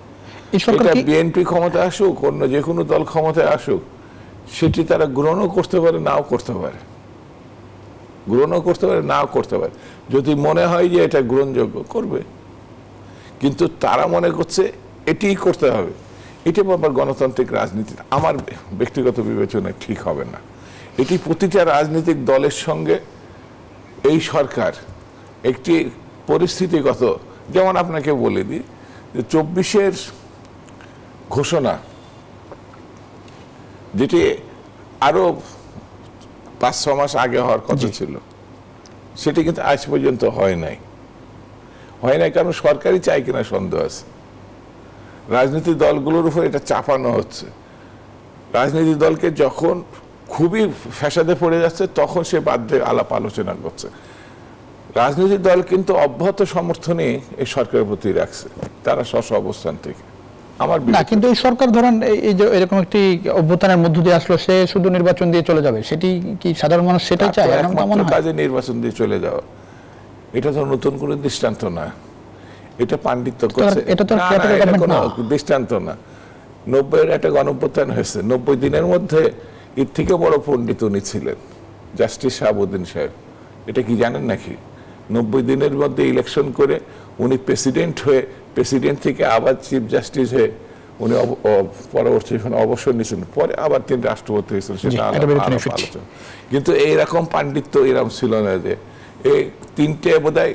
এটা বিএনপি ক্ষমতায় আসুক, অন্য যে কোনো দল ক্ষমতায় আসুক, সেটি তারা গ্রহণও করতে পারে, নাও করতে পারে, গ্রহণও করতে পারে, নাও করতে পারে। যদি মনে হয় যে এটা গ্রহণযোগ্য, করবে। কিন্তু তারা মনে করছে এটিই করতে হবে, এটি আবার গণতান্ত্রিক রাজনীতি আমার ব্যক্তিগত বিবেচনায় ঠিক হবে না। এটি প্রতিটা রাজনৈতিক দলের সঙ্গে এই সরকার একটি পরিস্থিতিগত, যেমন আপনাকে বলে দিই যে 24-এর ঘোষণা, যেটি আরো 5-6 মাস আগে হওয়ার কথা ছিল, সেটি কিন্তু আজ পর্যন্ত হয় নাই। কারণ সরকারই চাই কিনা সন্দেহ আছে। রাজনৈতিক দলগুলোর উপর এটা চাপানো হচ্ছে। রাজনৈতিক দলকে যখন খুবই ফ্যাসাদে পড়ে যাচ্ছে, তখন সে বাধ্য আলাপ আলোচনা করছে। রাজনৈতিক দল কিন্তু অব্যাহত সমর্থনই এই সরকারের প্রতি রাখছে, তারা স্ব অবস্থান থেকে। আমার না, কিন্তু এই সরকার ধরেন এই যে এরকম একটি অভ্যুত্থানের মধ্য দিয়ে আসলো, সে শুধু নির্বাচন দিয়ে চলে যাবে, সেটি কি সাধারণ মানুষ সেটাই চায়? কাজে নির্বাচন দিয়ে চলে যাওয়া, এটা তো নতুন কোনো দৃষ্টান্ত না, এটা পাণ্ডিত্য করছে, এটা কোনো দৃষ্টান্ত না। 90-এর একটা গণঅভ্যুত্থান হয়েছে, 90 দিনের মধ্যে এর থেকে বড় পণ্ডিত উনি ছিলেন, জাস্টিস শাহাবুদ্দিন সাহেব। এটা কি জানেন নাকি? 90 দিনের মধ্যে ইলেকশন করে উনি প্রেসিডেন্ট হয়ে, প্রেসিডেন্ট থেকে আবার চিফ জাস্টিস হয়ে উনি পরবর্তী অবসর নিয়েছেন, পরে আবার তিনি রাষ্ট্রপতি হয়েছেন, সেটা আলোচনা। কিন্তু এইরকম পাণ্ডিত্য এরকম ছিল না যে এই 3টে বোধহয়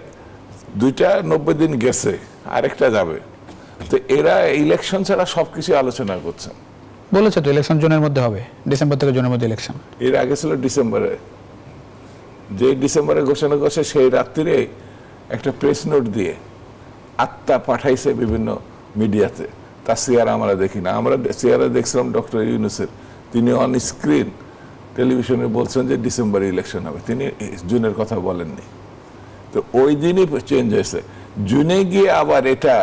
2টা 90 দিন গেছে, আরেকটা যাবে। তো এরা ইলেকশন ছাড়া সবকিছু আলোচনা করছেন। বলেছে তো ইলেকশন জুনের মধ্যে হবে, ডিসেম্বর থেকে জুনের মধ্যে ইলেকশন। এর আগে ছিল ডিসেম্বরে, যে ডিসেম্বরে ঘোষণা করছে সেই রাত্রিরে একটা প্রেস নোট দিয়ে আত্মা পাঠাইছে বিভিন্ন মিডিয়াতে। তার চেয়ার আমরা দেখি না, আমরা চেয়ারে দেখছিলাম ডক্টর ইউনূসের, তিনি অন স্ক্রিন টেলিভিশনে বলছেন যে ডিসেম্বরে ইলেকশন হবে, তিনি জুনের কথা বলেননি। তো ওই দিনই চেঞ্জ হয়েছে, জুনে গিয়ে আবার এটা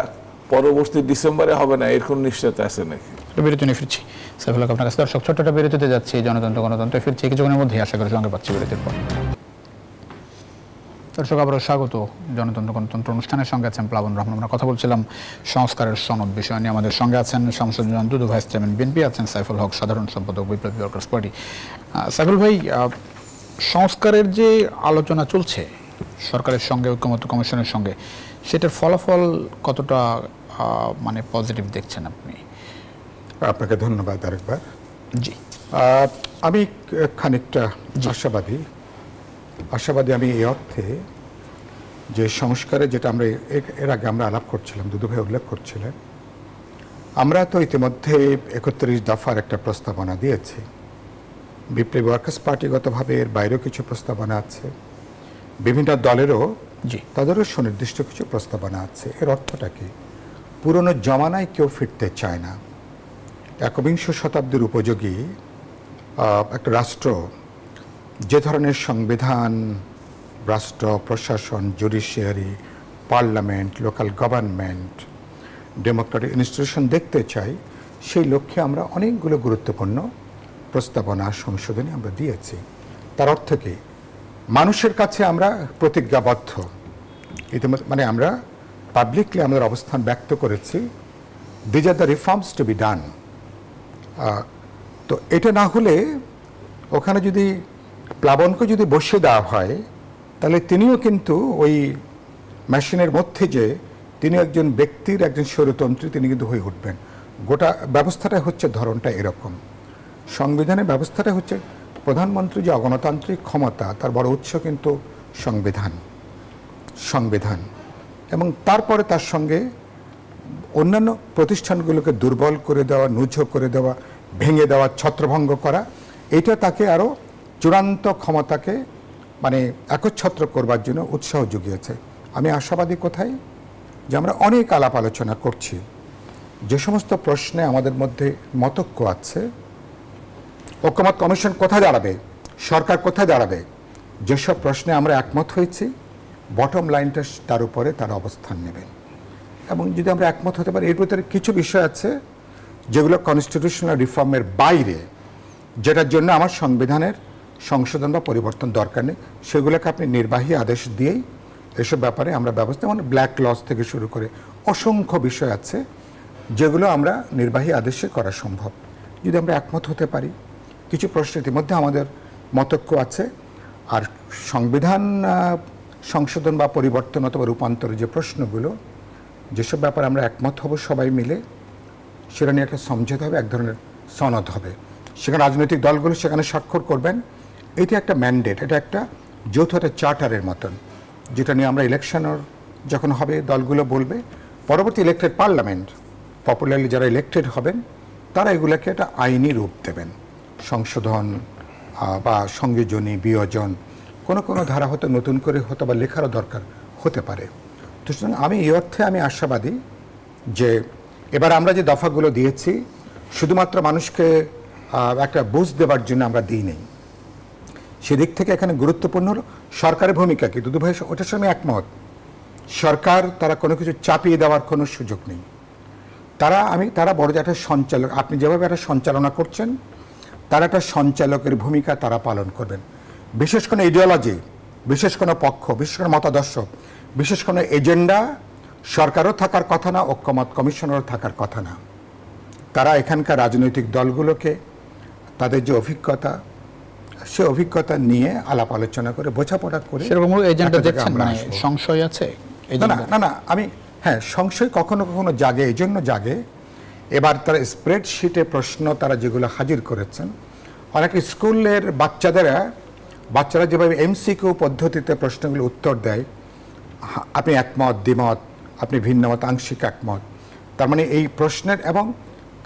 পরবর্তী ডিসেম্বরে হবে না, এর কোন নিশ্চয়তা আছে নাকি? বিরতি নিয়ে ফিরছি। সাইফুল হক আপনার কাছে দর্শক ছোট্ট একটা বিরতিতে যাচ্ছি, জনতন্ত্র গণতন্ত্রে ফিরছি কিছুক্ষণের মধ্যেই, আশা করি সঙ্গে পাচ্ছি বিরতির পর। দর্শক আবারও স্বাগত জনতন্ত্র গণতন্ত্র অনুষ্ঠানের সঙ্গে আছেন প্লাবন রহমান। আমরা কথা বলছিলাম সংস্কারের সনদ বিষয় নিয়ে। আমাদের সঙ্গে আছেন শামসুজ্জামান দুদু, ভাইস চেয়ারম্যান বিএনপি, আছেন সাইফুল হক, সাধারণ সম্পাদক বিপ্লবী ওয়ার্কার্স পার্টি। সাইফুল ভাই, সংস্কারের যে আলোচনা চলছে সরকারের সঙ্গে, ঐক্যমত্য কমিশনের সঙ্গে, সেটার ফলাফল কতটা মানে পজিটিভ দেখছেন আপনি? আপনাকে ধন্যবাদ আরেকবার। জি, আমি খানিকটা আশাবাদী আমি এই অর্থে যে সংস্কারে যেটা আমরা এর আগে আমরা আলাপ করছিলাম, দুদু ভাই উল্লেখ করছিলেন, আমরা তো ইতিমধ্যে 31 দফার একটা প্রস্তাবনা দিয়েছি। বিপ্লবী ওয়ার্কার্স পার্টিগতভাবে এর বাইরেও কিছু প্রস্তাবনা আছে, বিভিন্ন দলেরও তাদেরও সুনির্দিষ্ট কিছু প্রস্তাবনা আছে। এর অর্থটা কি? পুরনো জমানায় কেউ ফিরতে চায় না। 21 শতাব্দীর উপযোগী একটা রাষ্ট্র যে ধরনের সংবিধান, রাষ্ট্র প্রশাসন, judiciary, parliament, local government, Democratic institution দেখতে চাই, সেই লক্ষ্যে আমরা অনেকগুলো গুরুত্বপূর্ণ প্রস্তাবনা সংশোধনী আমরা দিয়েছি। তার অর্থ কি? মানুষের কাছে আমরা প্রতিজ্ঞাবদ্ধ, ইতিমধ্যে মানে আমরা পাবলিকলি আমাদের অবস্থান ব্যক্ত করেছি, these are the reforms to be done. তো এটা না হলে ওখানে যদি প্লাবনকে যদি বসিয়ে দেওয়া হয়, তাহলে তিনিও কিন্তু ওই মেশিনের মধ্যে যে তিনি একজন ব্যক্তির একজন স্বৈরতন্ত্রী তিনি কিন্তু হয়ে উঠবেন। গোটা ব্যবস্থাটা হচ্ছে ধরনটা এরকম। সংবিধানের ব্যবস্থাটা হচ্ছে প্রধানমন্ত্রী যে অগণতান্ত্রিক ক্ষমতা, তার বড় উৎস কিন্তু সংবিধান, এবং তারপরে তার সঙ্গে অন্যান্য প্রতিষ্ঠানগুলোকে দুর্বল করে দেওয়া, নুঝ করে দেওয়া, ভেঙে দেওয়া, ছত্রভঙ্গ করা, এটা তাকে আরও চূড়ান্ত ক্ষমতাকে মানে একচ্ছত্র করবার জন্য উৎসাহ জুগিয়েছে। আমি আশাবাদী কোথায় যে আমরা অনেক আলাপ আলোচনা করছি, যে সমস্ত প্রশ্নে আমাদের মধ্যে মতৈক্য আছে, ঐক্যমত কমিশন কোথায় দাঁড়াবে, সরকার কোথায় দাঁড়াবে, যেসব প্রশ্নে আমরা একমত হয়েছি, বটম লাইনটা তার উপরে তারা অবস্থান নেবেন। এবং যদি আমরা একমত হতে পারি, এর ভিতরে কিছু বিষয় আছে যেগুলো কনস্টিটিউশনাল রিফর্মের বাইরে, যেটার জন্য আমার সংবিধানের সংশোধন বা পরিবর্তন দরকার নেই, সেগুলোকে আপনি নির্বাহী আদেশ দিয়েই এসব ব্যাপারে আমরা ব্যবস্থা, মানে ব্ল্যাক লস থেকে শুরু করে অসংখ্য বিষয় আছে যেগুলো আমরা নির্বাহী আদেশে করা সম্ভব। যদি আমরা একমত হতে পারি, কিছু প্রশ্ন ইতিমধ্যে আমাদের মতৈক্য আছে, আর সংবিধান সংশোধন বা পরিবর্তন অথবা রূপান্তরের যে প্রশ্নগুলো, যেসব ব্যাপারে আমরা একমত হব সবাই মিলে, সেটা নিয়ে একটা সমঝোতা হবে, এক ধরনের সনদ হবে, সেখানে রাজনৈতিক দলগুলো সেখানে স্বাক্ষর করবেন। এটা একটা ম্যান্ডেট, এটা একটা যৌথ একটা চার্টারের মতন, যেটা নিয়ে আমরা ইলেকশনের যখন হবে দলগুলো বলবে, পরবর্তী ইলেক্টেড পার্লামেন্ট, পপুলারলি যারা ইলেক্টেড হবেন, তারা এগুলোকে একটা আইনি রূপ দেবেন। সংশোধন বা সংযোজনী, বিয়োজন, কোনো ধারা হয়তো নতুন করে হয়তো বা লেখারও দরকার হতে পারে। তো সুতরাং আমি এই অর্থে আমি আশাবাদী যে এবার আমরা যে দফাগুলো দিয়েছি, শুধুমাত্র মানুষকে একটা বুঝ দেওয়ার জন্য আমরা দিই নেই। সেদিক থেকে এখানে গুরুত্বপূর্ণ হলো সরকারের ভূমিকা কি। দুদু ভাই ওটার সঙ্গে একমত। সরকার তারা কোনো কিছু চাপিয়ে দেওয়ার কোনো সুযোগ নেই। তারা বড় যে একটা সঞ্চালক, আপনি যেভাবে একটা সঞ্চালনা করছেন, তারা একটা সঞ্চালকের ভূমিকা তারা পালন করবেন। বিশেষ কোনো ইডিওলজি, বিশেষ কোনো পক্ষ, বিশেষ কোনো মতাদর্শ, বিশেষ কোনো এজেন্ডা সরকারও থাকার কথা না, ঐক্যমত কমিশনেরও থাকার কথা না। তারা এখানকার রাজনৈতিক দলগুলোকে তাদের যে অভিজ্ঞতা, সে অভিজ্ঞতা নিয়ে আলাপ আলোচনা করে বোঝাপড়া করে সেরকম এজেন্ডা দেখছেন, মানে সংশয় আছে? না, আমি সংশয় কখনো কখনো জাগে, এই জন্য জাগে, এবার তারা স্প্রেডশিটে প্রশ্ন তারা যেগুলো হাজির করেছেন, অনেক স্কুলের বাচ্চারা যেভাবে এমসিকিউ পদ্ধতিতে প্রশ্নগুলো উত্তর দেয়, আপনি একমত, দ্বিমত, আপনি ভিন্নমত, আংশিক একমত, তার মানে এই প্রশ্নের, এবং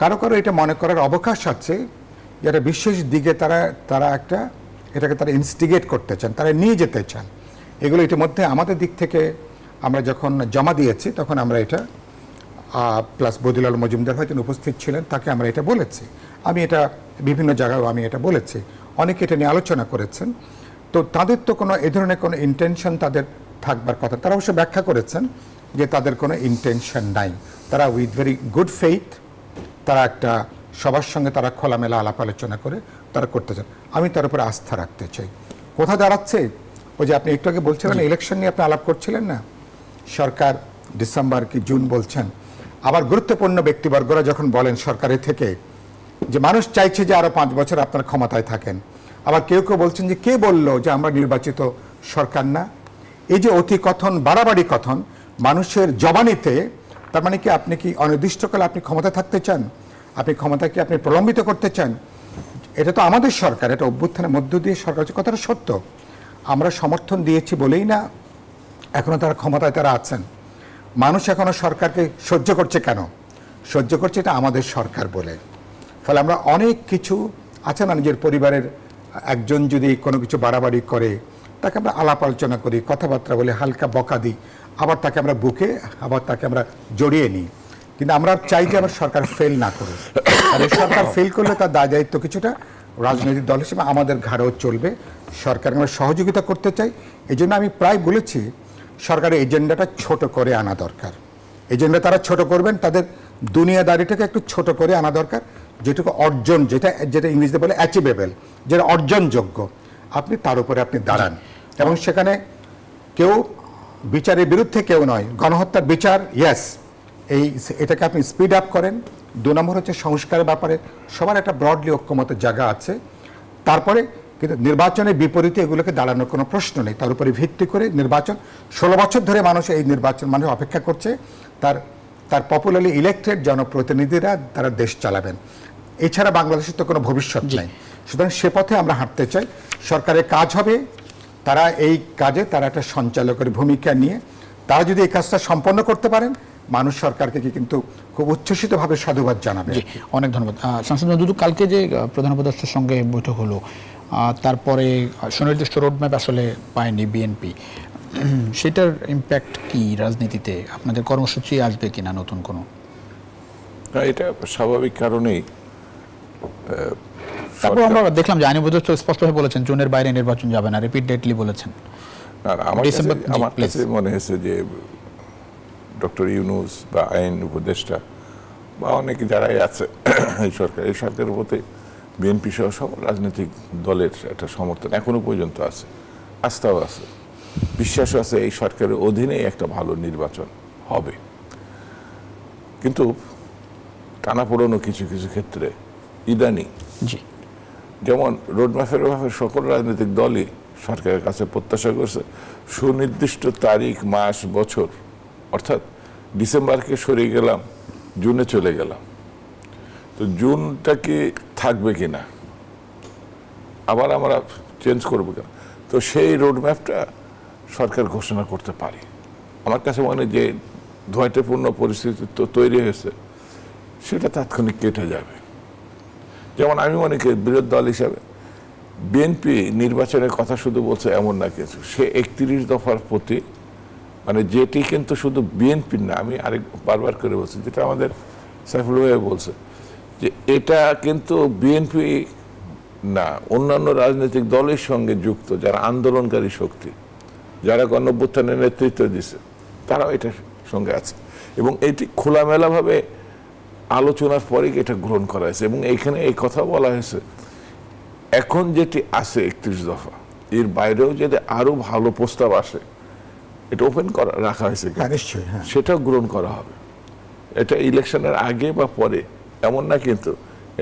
কারো কারো এটা মনে করার অবকাশ আছে যেটা বিশেষ দিকে এটাকে তারা ইনস্টিগেট করতে চান, তারা নিয়ে যেতে চান। এগুলো ইতিমধ্যে আমাদের দিক থেকে আমরা যখন জমা দিয়েছি, তখন আমরা এটা প্লাস বদিলাল মজুমদার হয়তো উপস্থিত ছিলেন, তাকে আমরা এটা বলেছি। আমি এটা বিভিন্ন জায়গায় আমি এটা বলেছি, অনেকে এটা নিয়ে আলোচনা করেছেন। তো তাদের তো কোনো এ ধরনের কোনো ইন্টেনশন তাদের থাকবার কথা। তারা অবশ্য ব্যাখ্যা করেছেন যে তাদের কোনো ইন্টেনশন নাই, তারা উইথ ভেরি গুড ফেইথ তারা একটা সবার সঙ্গে তারা খোলামেলা আলাপ আলোচনা করে তারা করতে চান। আমি তার উপরে আস্থা রাখতে চাই। কোথা দাঁড়াচ্ছে, ওই যে আপনি একটু আগে বলছিলেন ইলেকশন নিয়ে আপনি আলাপ করছিলেন না, সরকার ডিসেম্বর কি জুন বলছেন, আবার গুরুত্বপূর্ণ ব্যক্তিবর্গরা যখন বলেন সরকারের থেকে যে মানুষ চাইছে যে আরো 5 বছর আপনার ক্ষমতায় থাকেন, আবার কেউ কেউ বলছেন যে কে বললো যে আমরা নির্বাচিত সরকার না। এই যে অতি কথন, বাড়াবাড়ি কথন মানুষের জবানিতে, তার মানে কি আপনি কি অনির্দিষ্টকালে আপনি ক্ষমতা থাকতে চান? আপনি ক্ষমতাকে আপনি প্রলম্বিত করতে চান? এটা তো আমাদের সরকার, এটা অভ্যুত্থানের মধ্য দিয়ে সরকার হচ্ছে, কথাটা সত্য। আমরা সমর্থন দিয়েছি বলেই না এখনো তারা ক্ষমতায় তারা আছেন। মানুষ এখনো সরকারকে সহ্য করছে কেন? সহ্য করছে এটা আমাদের সরকার বলে। ফলে আমরা অনেক কিছু আছে না, নিজের পরিবারের একজন যদি কোনো কিছু বাড়াবাড়ি করে তাকে আমরা আলাপ আলোচনা করি, কথাবার্তা বলে হালকা বকা দিই, আবার তাকে আমরা বুকে আবার তাকে আমরা জড়িয়ে নিই। কিন্তু আমরা চাই যে আবার সরকার ফেল না করে, আর এই সরকার ফেল করলে তার দায় দায়িত্ব কিছুটা রাজনৈতিক দল হিসেবে আমাদের ঘাড়েও চলবে। সরকারকে আমরা সহযোগিতা করতে চাই। এই জন্য আমি প্রায় বলেছি সরকারের এজেন্ডাটা ছোট করে আনা দরকার। এজেন্ডা তারা ছোট করবেন, তাদের দুনিয়াদারিটাকে একটু ছোট করে আনা দরকার। যেটুকু অর্জন, যেটা ইংরেজিতে বলে অ্যাচিভেবল, যেটা অর্জনযোগ্য, আপনি তার উপরে আপনি দাঁড়ান। এবং সেখানে কেউ বিচারের বিরুদ্ধে কেউ নয়, গণহত্যার বিচার ইয়েস, এটাকে আপনি স্পিড আপ করেন। 2 নম্বর হচ্ছে সংস্কারের ব্যাপারে সবার একটা ব্রডলি ঐক্যমতের জায়গা আছে। তারপরে কিন্তু নির্বাচনের বিপরীতে এগুলোকে দাঁড়ানোর কোনো প্রশ্ন নেই। তার উপরে ভিত্তি করে নির্বাচন, 16 বছর ধরে মানুষ এই নির্বাচন মানুষ অপেক্ষা করছে, তার পপুলারলি ইলেক্টেড জনপ্রতিনিধিরা তারা দেশ চালাবেন। এছাড়া বাংলাদেশের তো কোনো ভবিষ্যৎ নেই। সুতরাং সে পথে আমরা হাঁটতে চাই। সরকারের কাজ হবে, তারা এই কাজে তারা একটা সঞ্চালকের ভূমিকা নিয়ে তারা যদি এই কাজটা সম্পন্ন করতে পারেন, মানুষ সরকারকে কিন্তু খুব উচ্ছ্বসিতভাবে সাধুবাদ জানাবে। অনেক ধন্যবাদ। সাংসদ মওদুদ, কালকে যে প্রধান উপদেষ্টার সঙ্গে বৈঠক হলো, তারপরে সুনির্দিষ্ট রোডম্যাপ আসলে পায়নি বিএনপি, সেটার ইম্প্যাক্ট কি রাজনীতিতে? আপনাদের কর্মসূচি আসবে কিনা নতুন কোনো? এটা স্বাভাবিক কারণেই। তারপর আমরা দেখলাম যে আইন উপদেষ্টা স্পষ্টভাবে বলেছেন জুনের বাইরে নির্বাচন যাবে না, রিপিটেডলি বলেছেন। আমার কাছে মনে হয়েছে যে ডক্টর ইউনূস বা আইন উপদেষ্টা বা অনেকে যারাই আছে এই সরকারের প্রতি বিএনপি সহ সব রাজনৈতিক দলের একটা সমর্থন এখনো পর্যন্ত আছে, আস্থাও আছে, বিশ্বাসও আছে এই সরকারের অধীনেই একটা ভালো নির্বাচন হবে। কিন্তু টানাপোড়েনও কিছু কিছু ক্ষেত্রে ইদানিং, যেমন রোডম্যাপের ব্যাপারে সকল রাজনৈতিক দলই সরকারের কাছে প্রত্যাশা করছে সুনির্দিষ্ট তারিখ, মাস, বছর, অর্থাৎ ডিসেম্বরকে সরিয়ে গেলাম, জুনে চলে গেলাম, তো জুনটা কি থাকবে কিনা, আবার আমরা চেঞ্জ করবো কিনা, তো সেই রোডম্যাপটা সরকার ঘোষণা করতে পারে। আমার কাছে মনে হয় যে ধোঁয়াটেপূর্ণ পরিস্থিতি তো তৈরি হয়েছে, সেটা তাৎক্ষণিক কেটে যাবে। যেমন আমি মনে করি বিরোধী দল হিসাবে বিএনপি নির্বাচনের কথা শুধু বলছে এমন না কিছু, সে 31 দফার প্রতি, মানে যেটি কিন্তু শুধু বিএনপির না, আমি আরেক বারবার করে বলছি, যেটা আমাদের সাইফুল ভাই বলছে যে এটা কিন্তু বিএনপি না, অন্যান্য রাজনৈতিক দলের সঙ্গে যুক্ত যারা আন্দোলনকারী শক্তি, যারা গণঅভ্যুত্থানের নেতৃত্ব দিচ্ছে, তারাও এটার সঙ্গে আছে। এবং এটি খোলামেলাভাবে আলোচনার পরেই এটা গ্রহণ করা হয়েছে। এবং এইখানে এই কথা বলা হয়েছে এখন যেটি আছে 31 দফা, এর বাইরেও যদি আরো ভালো প্রস্তাব আসে, এটা ওপেন করা রাখা হয়েছে, সেটাও গ্রহণ করা হবে। এটা ইলেকশনের আগে বা পরে এমন না, কিন্তু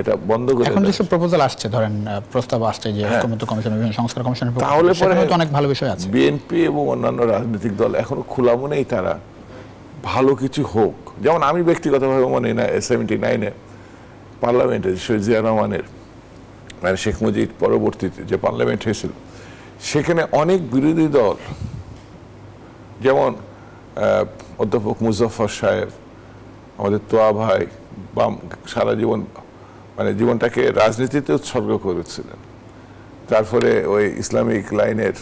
এটা বন্ধ করে এখন যেসব প্রপোজাল আসছে, ধরেন প্রস্তাব আসছে যে কমিশনের বিভিন্ন সংস্কার কমিশনের, তাহলে পরে অনেক ভালো বিষয় আছে। বিএনপি এবং অন্যান্য রাজনৈতিক দল এখনো খোলা মনেই তারা ভালো কিছু হোক। যেমন আমি ব্যক্তিগতভাবে মনে না 79-এ পার্লামেন্টে শহীদ জিয়া রহমানের, মানে শেখ মুজিব পরবর্তীতে যে পার্লামেন্ট হয়েছিল, সেখানে অনেক বিরোধী দল, যেমন অধ্যাপক মুজফফর সাহেব, আমাদের তোয়া ভাই, বাম সারা জীবন মানে জীবনটাকে রাজনীতিতে উৎসর্গ করেছিলেন, তারপরে ওই ইসলামিক লাইনের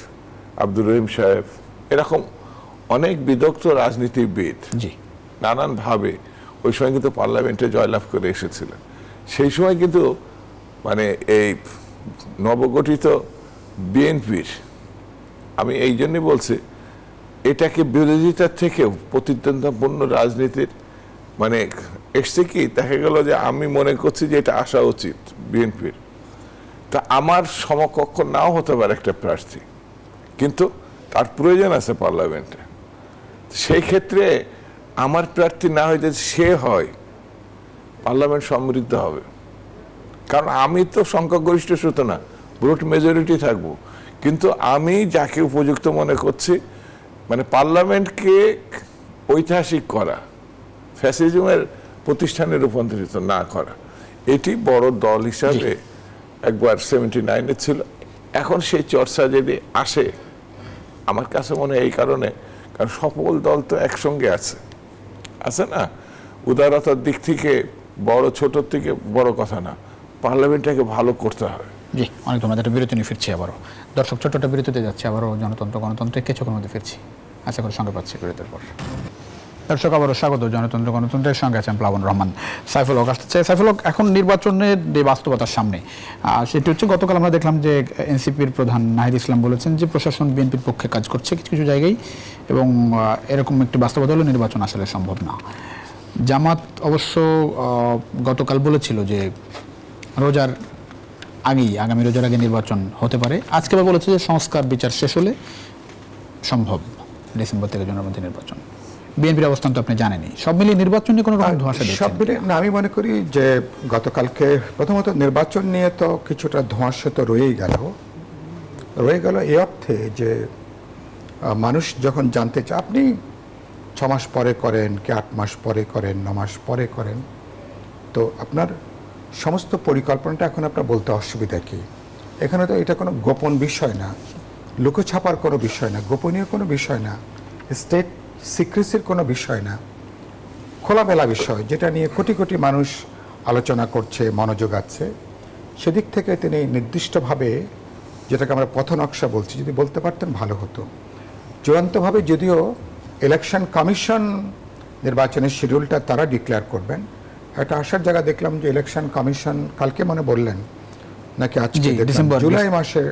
আব্দুর রহিম সাহেব, এরকম অনেক বিদগ্ধ রাজনীতিবিদ নানানভাবে ওই সময় কিন্তু পার্লামেন্টে জয়লাভ করে এসেছিলেন। সেই সময় কিন্তু মানে এই নবগঠিত বিএনপির, আমি এই জন্যই বলছি, এটাকে বিরোধিতার থেকেও প্রতিদ্বন্দ্বিতাপূর্ণ রাজনীতির মানে এসছে কি দেখা গেল যে আমি মনে করছি যে এটা আসা উচিত বিএনপির, তা আমার সমকক্ষ নাও হতে পারে একটা প্রার্থী, কিন্তু তার প্রয়োজন আছে পার্লামেন্টে। সেই ক্ষেত্রে আমার প্রার্থী না হইতে সে হয়, পার্লামেন্ট সমৃদ্ধ হবে। কারণ আমি তো সংখ্যাগরিষ্ঠ সূত্র না, ভোট মেজরিটি থাকবো, কিন্তু আমি যাকে উপযুক্ত মনে করছি, মানে পার্লামেন্টকে ঐতিহাসিক করা, ফ্যাসিজমের প্রতিষ্ঠানে রূপান্তরিত না করা, এটি বড় দল হিসাবে একবার 79-এ ছিল। এখন সেই চর্চা যদি আসে, আমার কাছে মনে হয় এই কারণে, কারণ সকল দল তো একসঙ্গে আছে না, উদারতার দিক থেকে বড় ছোট থেকে বড় কথা না, পার্লামেন্টটাকে ভালো করতে হবে। জি, অনেক ধন্যবাদ। একটা বিরতি নিয়ে ফিরছি আবারও। দর্শক, ছোট্ট একটা বিরতিতে যাচ্ছে, আবারও গণতন্ত্রে কিছুক্ষণের মধ্যে ফিরছি, আশা করি সঙ্গে পাচ্ছি বিরতির পর। দর্শক, আবারও স্বাগত গণতন্ত্রের সঙ্গে আছেন প্লাবন রহমান। সাইফুল হক আসছে। সাইফুল হক, এখন নির্বাচনের যে বাস্তবতার সামনে, সেটি হচ্ছে গতকাল আমরা দেখলাম যে এনসিপির প্রধান নাহিদ ইসলাম বলেছেন যে প্রশাসন বিএনপির পক্ষে কাজ করছে কিছু কিছু জায়গায়, এবং এরকম একটি বাস্তবতা হলে নির্বাচন আসলে সম্ভব না। জামাত অবশ্য গতকাল বলেছিল যে আগামী রোজার আগে নির্বাচন হতে পারে। আজকে বলেছে যে সংস্কার বিচার শেষ হলে সম্ভব ডিসেম্বর থেকে জুনের মধ্যে নির্বাচন। বিএনপির অবস্থান তো আপনি জানেনই। সব মিলিয়ে নির্বাচন নিয়ে কোনো রকম ধোঁয়াশা দেখছেন? সব মিলিয়ে না, আমি মনে করি যে গতকালকে প্রথমত নির্বাচন নিয়ে তো কিছুটা ধোঁয়াশা তো রয়ে গেল এই অর্থে যে মানুষ যখন জানতে চায়, আপনি 6 মাস পরে করেন কি 8 মাস পরে করেন, 9 মাস পরে করেন, তো আপনার সমস্ত পরিকল্পনাটা এখন আপনার বলতে অসুবিধা কি? এখানে তো এটা কোনো গোপন বিষয় না, লুকোছাপার কোনো বিষয় না, গোপনীয় কোনো বিষয় না, স্টেট সিক্রেসির কোনো বিষয় না, খোলামেলা বিষয়, যেটা নিয়ে কোটি কোটি মানুষ আলোচনা করছে, মনোযোগ আছে। সেদিক থেকে তিনি নির্দিষ্টভাবে, যেটাকে আমরা পথনকশা বলছি, যদি বলতে পারতেন ভালো হতো। চূড়ান্তভাবে যদিও ইলেকশন কমিশন নির্বাচনের শিডিউলটা তারা ডিক্লেয়ার করবেন, একটা আসার জায়গা দেখলাম যে ইলেকশন কমিশন কালকে মনে বললেন নাকি আজকে জুলাই মাসে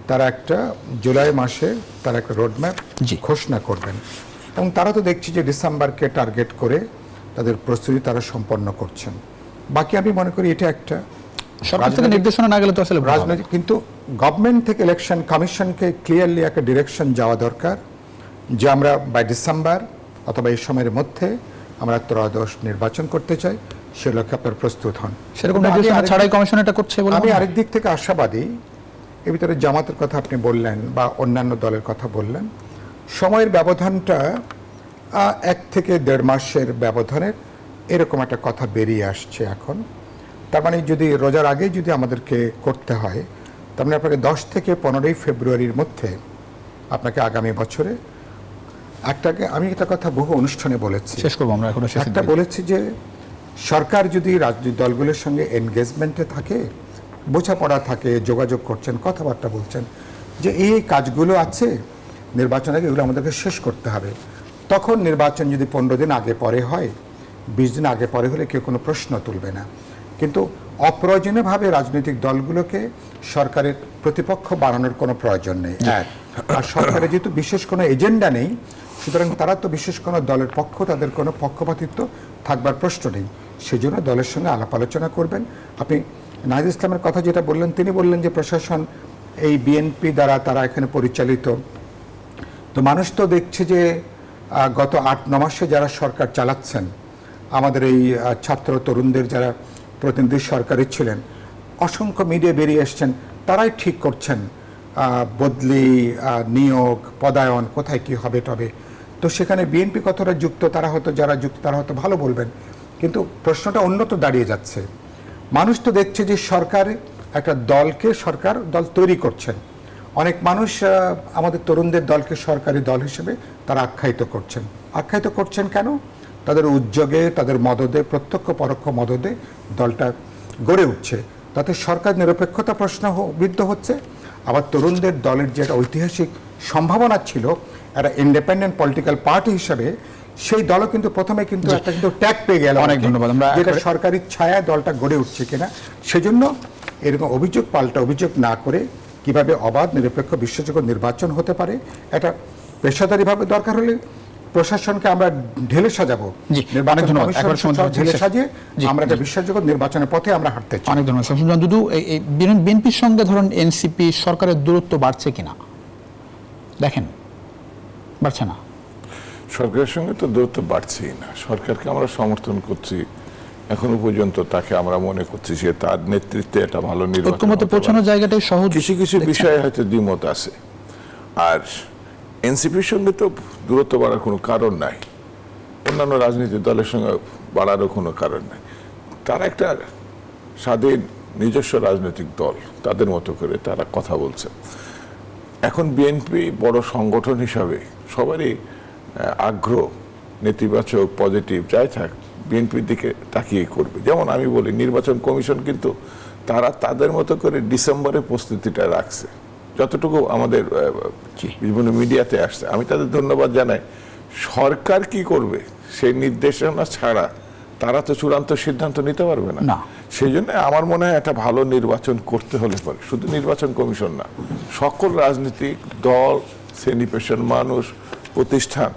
তারা একটা রোডম্যাপ ঘোষণা করবেন, এবং তারা তো দেখছি যে ডিসেম্বরকে টার্গেট করে তাদের প্রস্তুতি তারা সম্পন্ন করছেন। বাকি আমি মনে করি এটা একটা সরকার থেকে নির্দেশনা না গেলে তো আসলে রাজনৈতিক, কিন্তু গভর্নমেন্ট থেকে ইলেকশন কমিশনকে ক্লিয়ারলি একটা ডিরেকশন যাওয়া দরকার যে আমরা বাই ডিসেম্বর অথবা এই সময়ের মধ্যে আমরা ত্রয়োদশ নির্বাচন করতে চাই, সে লক্ষ্যে আপনার প্রস্তুত হন। সেরকম নির্দেশনা ছাড়াই কমিশন এটা করছে বলে আমি আরেক দিক থেকে আশাবাদী। এর ভিতরে জামাতের কথা আপনি বললেন বা অন্যান্য দলের কথা বললেন, সময়ের ব্যবধানটা 1 থেকে 1.5 মাসের ব্যবধানের এরকম একটা কথা বেরিয়ে আসছে এখন। তার মানে যদি রোজার আগে যদি আমাদেরকে করতে হয়, তার মানে আপনাকে 10 থেকে 15 ফেব্রুয়ারির মধ্যে আপনাকে আগামী বছরে আমি একটা কথা বহু অনুষ্ঠানে বলেছি, শেষ করব আমরা এখন, একটা বলেছি যে সরকার যদি রাজনৈতিক দলগুলোর সঙ্গে এনগেজমেন্টে থাকে, বোঝাপড়া থাকে, যোগাযোগ করছেন, কথাবার্তা বলছেন যে এই কাজগুলো আছে নির্বাচন আগে, এগুলো আমাদেরকে শেষ করতে হবে, তখন নির্বাচন যদি 15 দিন আগে পরে হয়, 20 দিন আগে পরে হলে কেউ কোনো প্রশ্ন তুলবে না। কিন্তু অপ্রয়োজনীয়ভাবে রাজনৈতিক দলগুলোকে সরকারের প্রতিপক্ষ বানানোর কোনো প্রয়োজন নেই। আর সরকারের যেহেতু বিশেষ কোনো এজেন্ডা নেই, সুতরাং তারা তো বিশেষ কোনো দলের পক্ষ, তাদের কোনো পক্ষপাতিত্ব থাকবার প্রশ্ন নেই। সেজন্য দলের সঙ্গে আলাপ আলোচনা করবেন। আপনি নাহিদ ইসলামের কথা যেটা বললেন, তিনি বললেন যে প্রশাসন এই বিএনপি দ্বারা তারা এখানে পরিচালিত, তো মানুষ তো দেখছে যে গত 8-9 মাসে যারা সরকার চালাচ্ছেন, আমাদের এই ছাত্র তরুণদের যারা প্রতিনিধি সরকারে ছিলেন, অসংখ্য মিডিয়া বেরিয়ে এসছেন, তারাই ঠিক করছেন বদলি, নিয়োগ, পদায়ন, কোথায় কি হবে টবে। তো সেখানে বিএনপি কতটা যুক্ত, যারা যুক্ত তারা হয়তো ভালো বলবেন, কিন্তু প্রশ্নটা অন্যত দাঁড়িয়ে যাচ্ছে। মানুষ তো দেখছে যে সরকার একটা দল তৈরি করছেন, অনেক মানুষ আমাদের তরুণদের দলকে সরকারি দল হিসেবে তারা আখ্যায়িত করছেন কেন? তাদের উদ্যোগে, তাদের মদদে, প্রত্যক্ষ পরোক্ষ মদদে দলটা গড়ে উঠছে, তাতে সরকার নিরপেক্ষতা প্রশ্নবিদ্ধ হচ্ছে। আবার তরুণদের দলের যে একটা ঐতিহাসিক সম্ভাবনা ছিল একটা ইন্ডিপেন্ডেন্ট পলিটিক্যাল পার্টি হিসেবে, সেই দলও কিন্তু প্রথমে কিন্তু একটা ট্যাগ পেয়ে গেল। অনেক ধন্যবাদ। যেটা সরকারি ছায়া দলটা গড়ে উঠছে কিনা, সেজন্য এরকম পাল্টা অভিযোগ না করে কিভাবে অবাধ, নিরপেক্ষ, বিশ্বাসযোগ্য নির্বাচন হতে পারে, এটা পেশাদারিভাবে দরকার হলে প্রশাসনকে আমরা ঢেলে সাজাবো, জি, নির্বাচন অনেক ধন্যবাদ। কমিশন একবার সময় সহ ঢেলে শেষ। সাজিয়ে জি, আমরা একটা জি। বিশ্বাসযোগ্য নির্বাচনের পথে আমরা হাঁটতে চাই। অনেক ধন্যবাদ শামসুজ্জামান দুদু। এই বিএনপির সঙ্গে ধরুন এনসিপি সরকারের দূরত্ব বাড়ছে কিনা দেখেন? বাড়ছে না? সরকারের সঙ্গে তো দূরত্ব বাড়ছেই না। সরকারকে আমরা সমর্থন করছি, এখনো পর্যন্ত তাকে আমরা মনে করছি যে তার নেতৃত্বে একটা ভালো নির্বাচন ঐক্যমতে হতে পৌঁছানোর পারে। জায়গাটাই সহজ। কিছু কিছু বিষয়ে হয়তো দ্বিমত আছে, আর এনসিপির সঙ্গে তো দূরত্ব বাড়ার কোনো কারণ নাই, অন্যান্য রাজনৈতিক দলের সঙ্গে বাড়ারও কোনো কারণ নাই। তারা একটা স্বাধীন নিজস্ব রাজনৈতিক দল, তাদের মতো করে তারা কথা বলছে। এখন বিএনপি বড় সংগঠন হিসাবে সবারই আগ্রহ, নেতিবাচক পজিটিভ যাই থাক, বিএনপির দিকে তাকিয়ে করবে। যেমন আমি বলি, নির্বাচন কমিশন কিন্তু তারা তাদের মতো করে ডিসেম্বরে প্রস্তুতিটা রাখছে, যতটুকু আমাদের বিভিন্ন মিডিয়াতে আসছে। আমি তাদের ধন্যবাদ জানাই। সরকার কি করবে সেই নির্দেশনা ছাড়া তারা তো চূড়ান্ত সিদ্ধান্ত নিতে পারবে না। সেই জন্য আমার মনে হয় একটা ভালো নির্বাচন করতে হলে পরে শুধু নির্বাচন কমিশন না, সকল রাজনৈতিক দল, শ্রেণী পেশার মানুষ, প্রতিষ্ঠান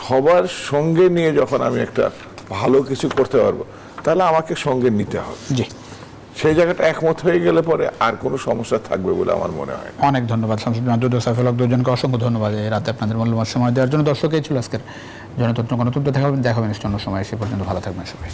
সবার সঙ্গে নিয়ে যখন আমি একটা ভালো কিছু করতে পারবো, তাহলে আমাকে সঙ্গে নিতে হবে। জি, সেই জায়গাটা একমত হয়ে গেলে পরে আর কোনো সমস্যা থাকবে বলে আমার মনে হয়। অনেক ধন্যবাদ শামসুজ্জামান দুদু, সাইফুল হক দুজনকে অসংখ্য ধন্যবাদ এই রাতে আপনাদের মূল্যবান সময় দেওয়ার জন্য। দর্শক, এই ছিল আজকের জনতন্ত্র গণতন্ত্র। দেখাবেন নিশ্চয় অন্য সময়। সে পর্যন্ত ভালো থাকবেন সবাই।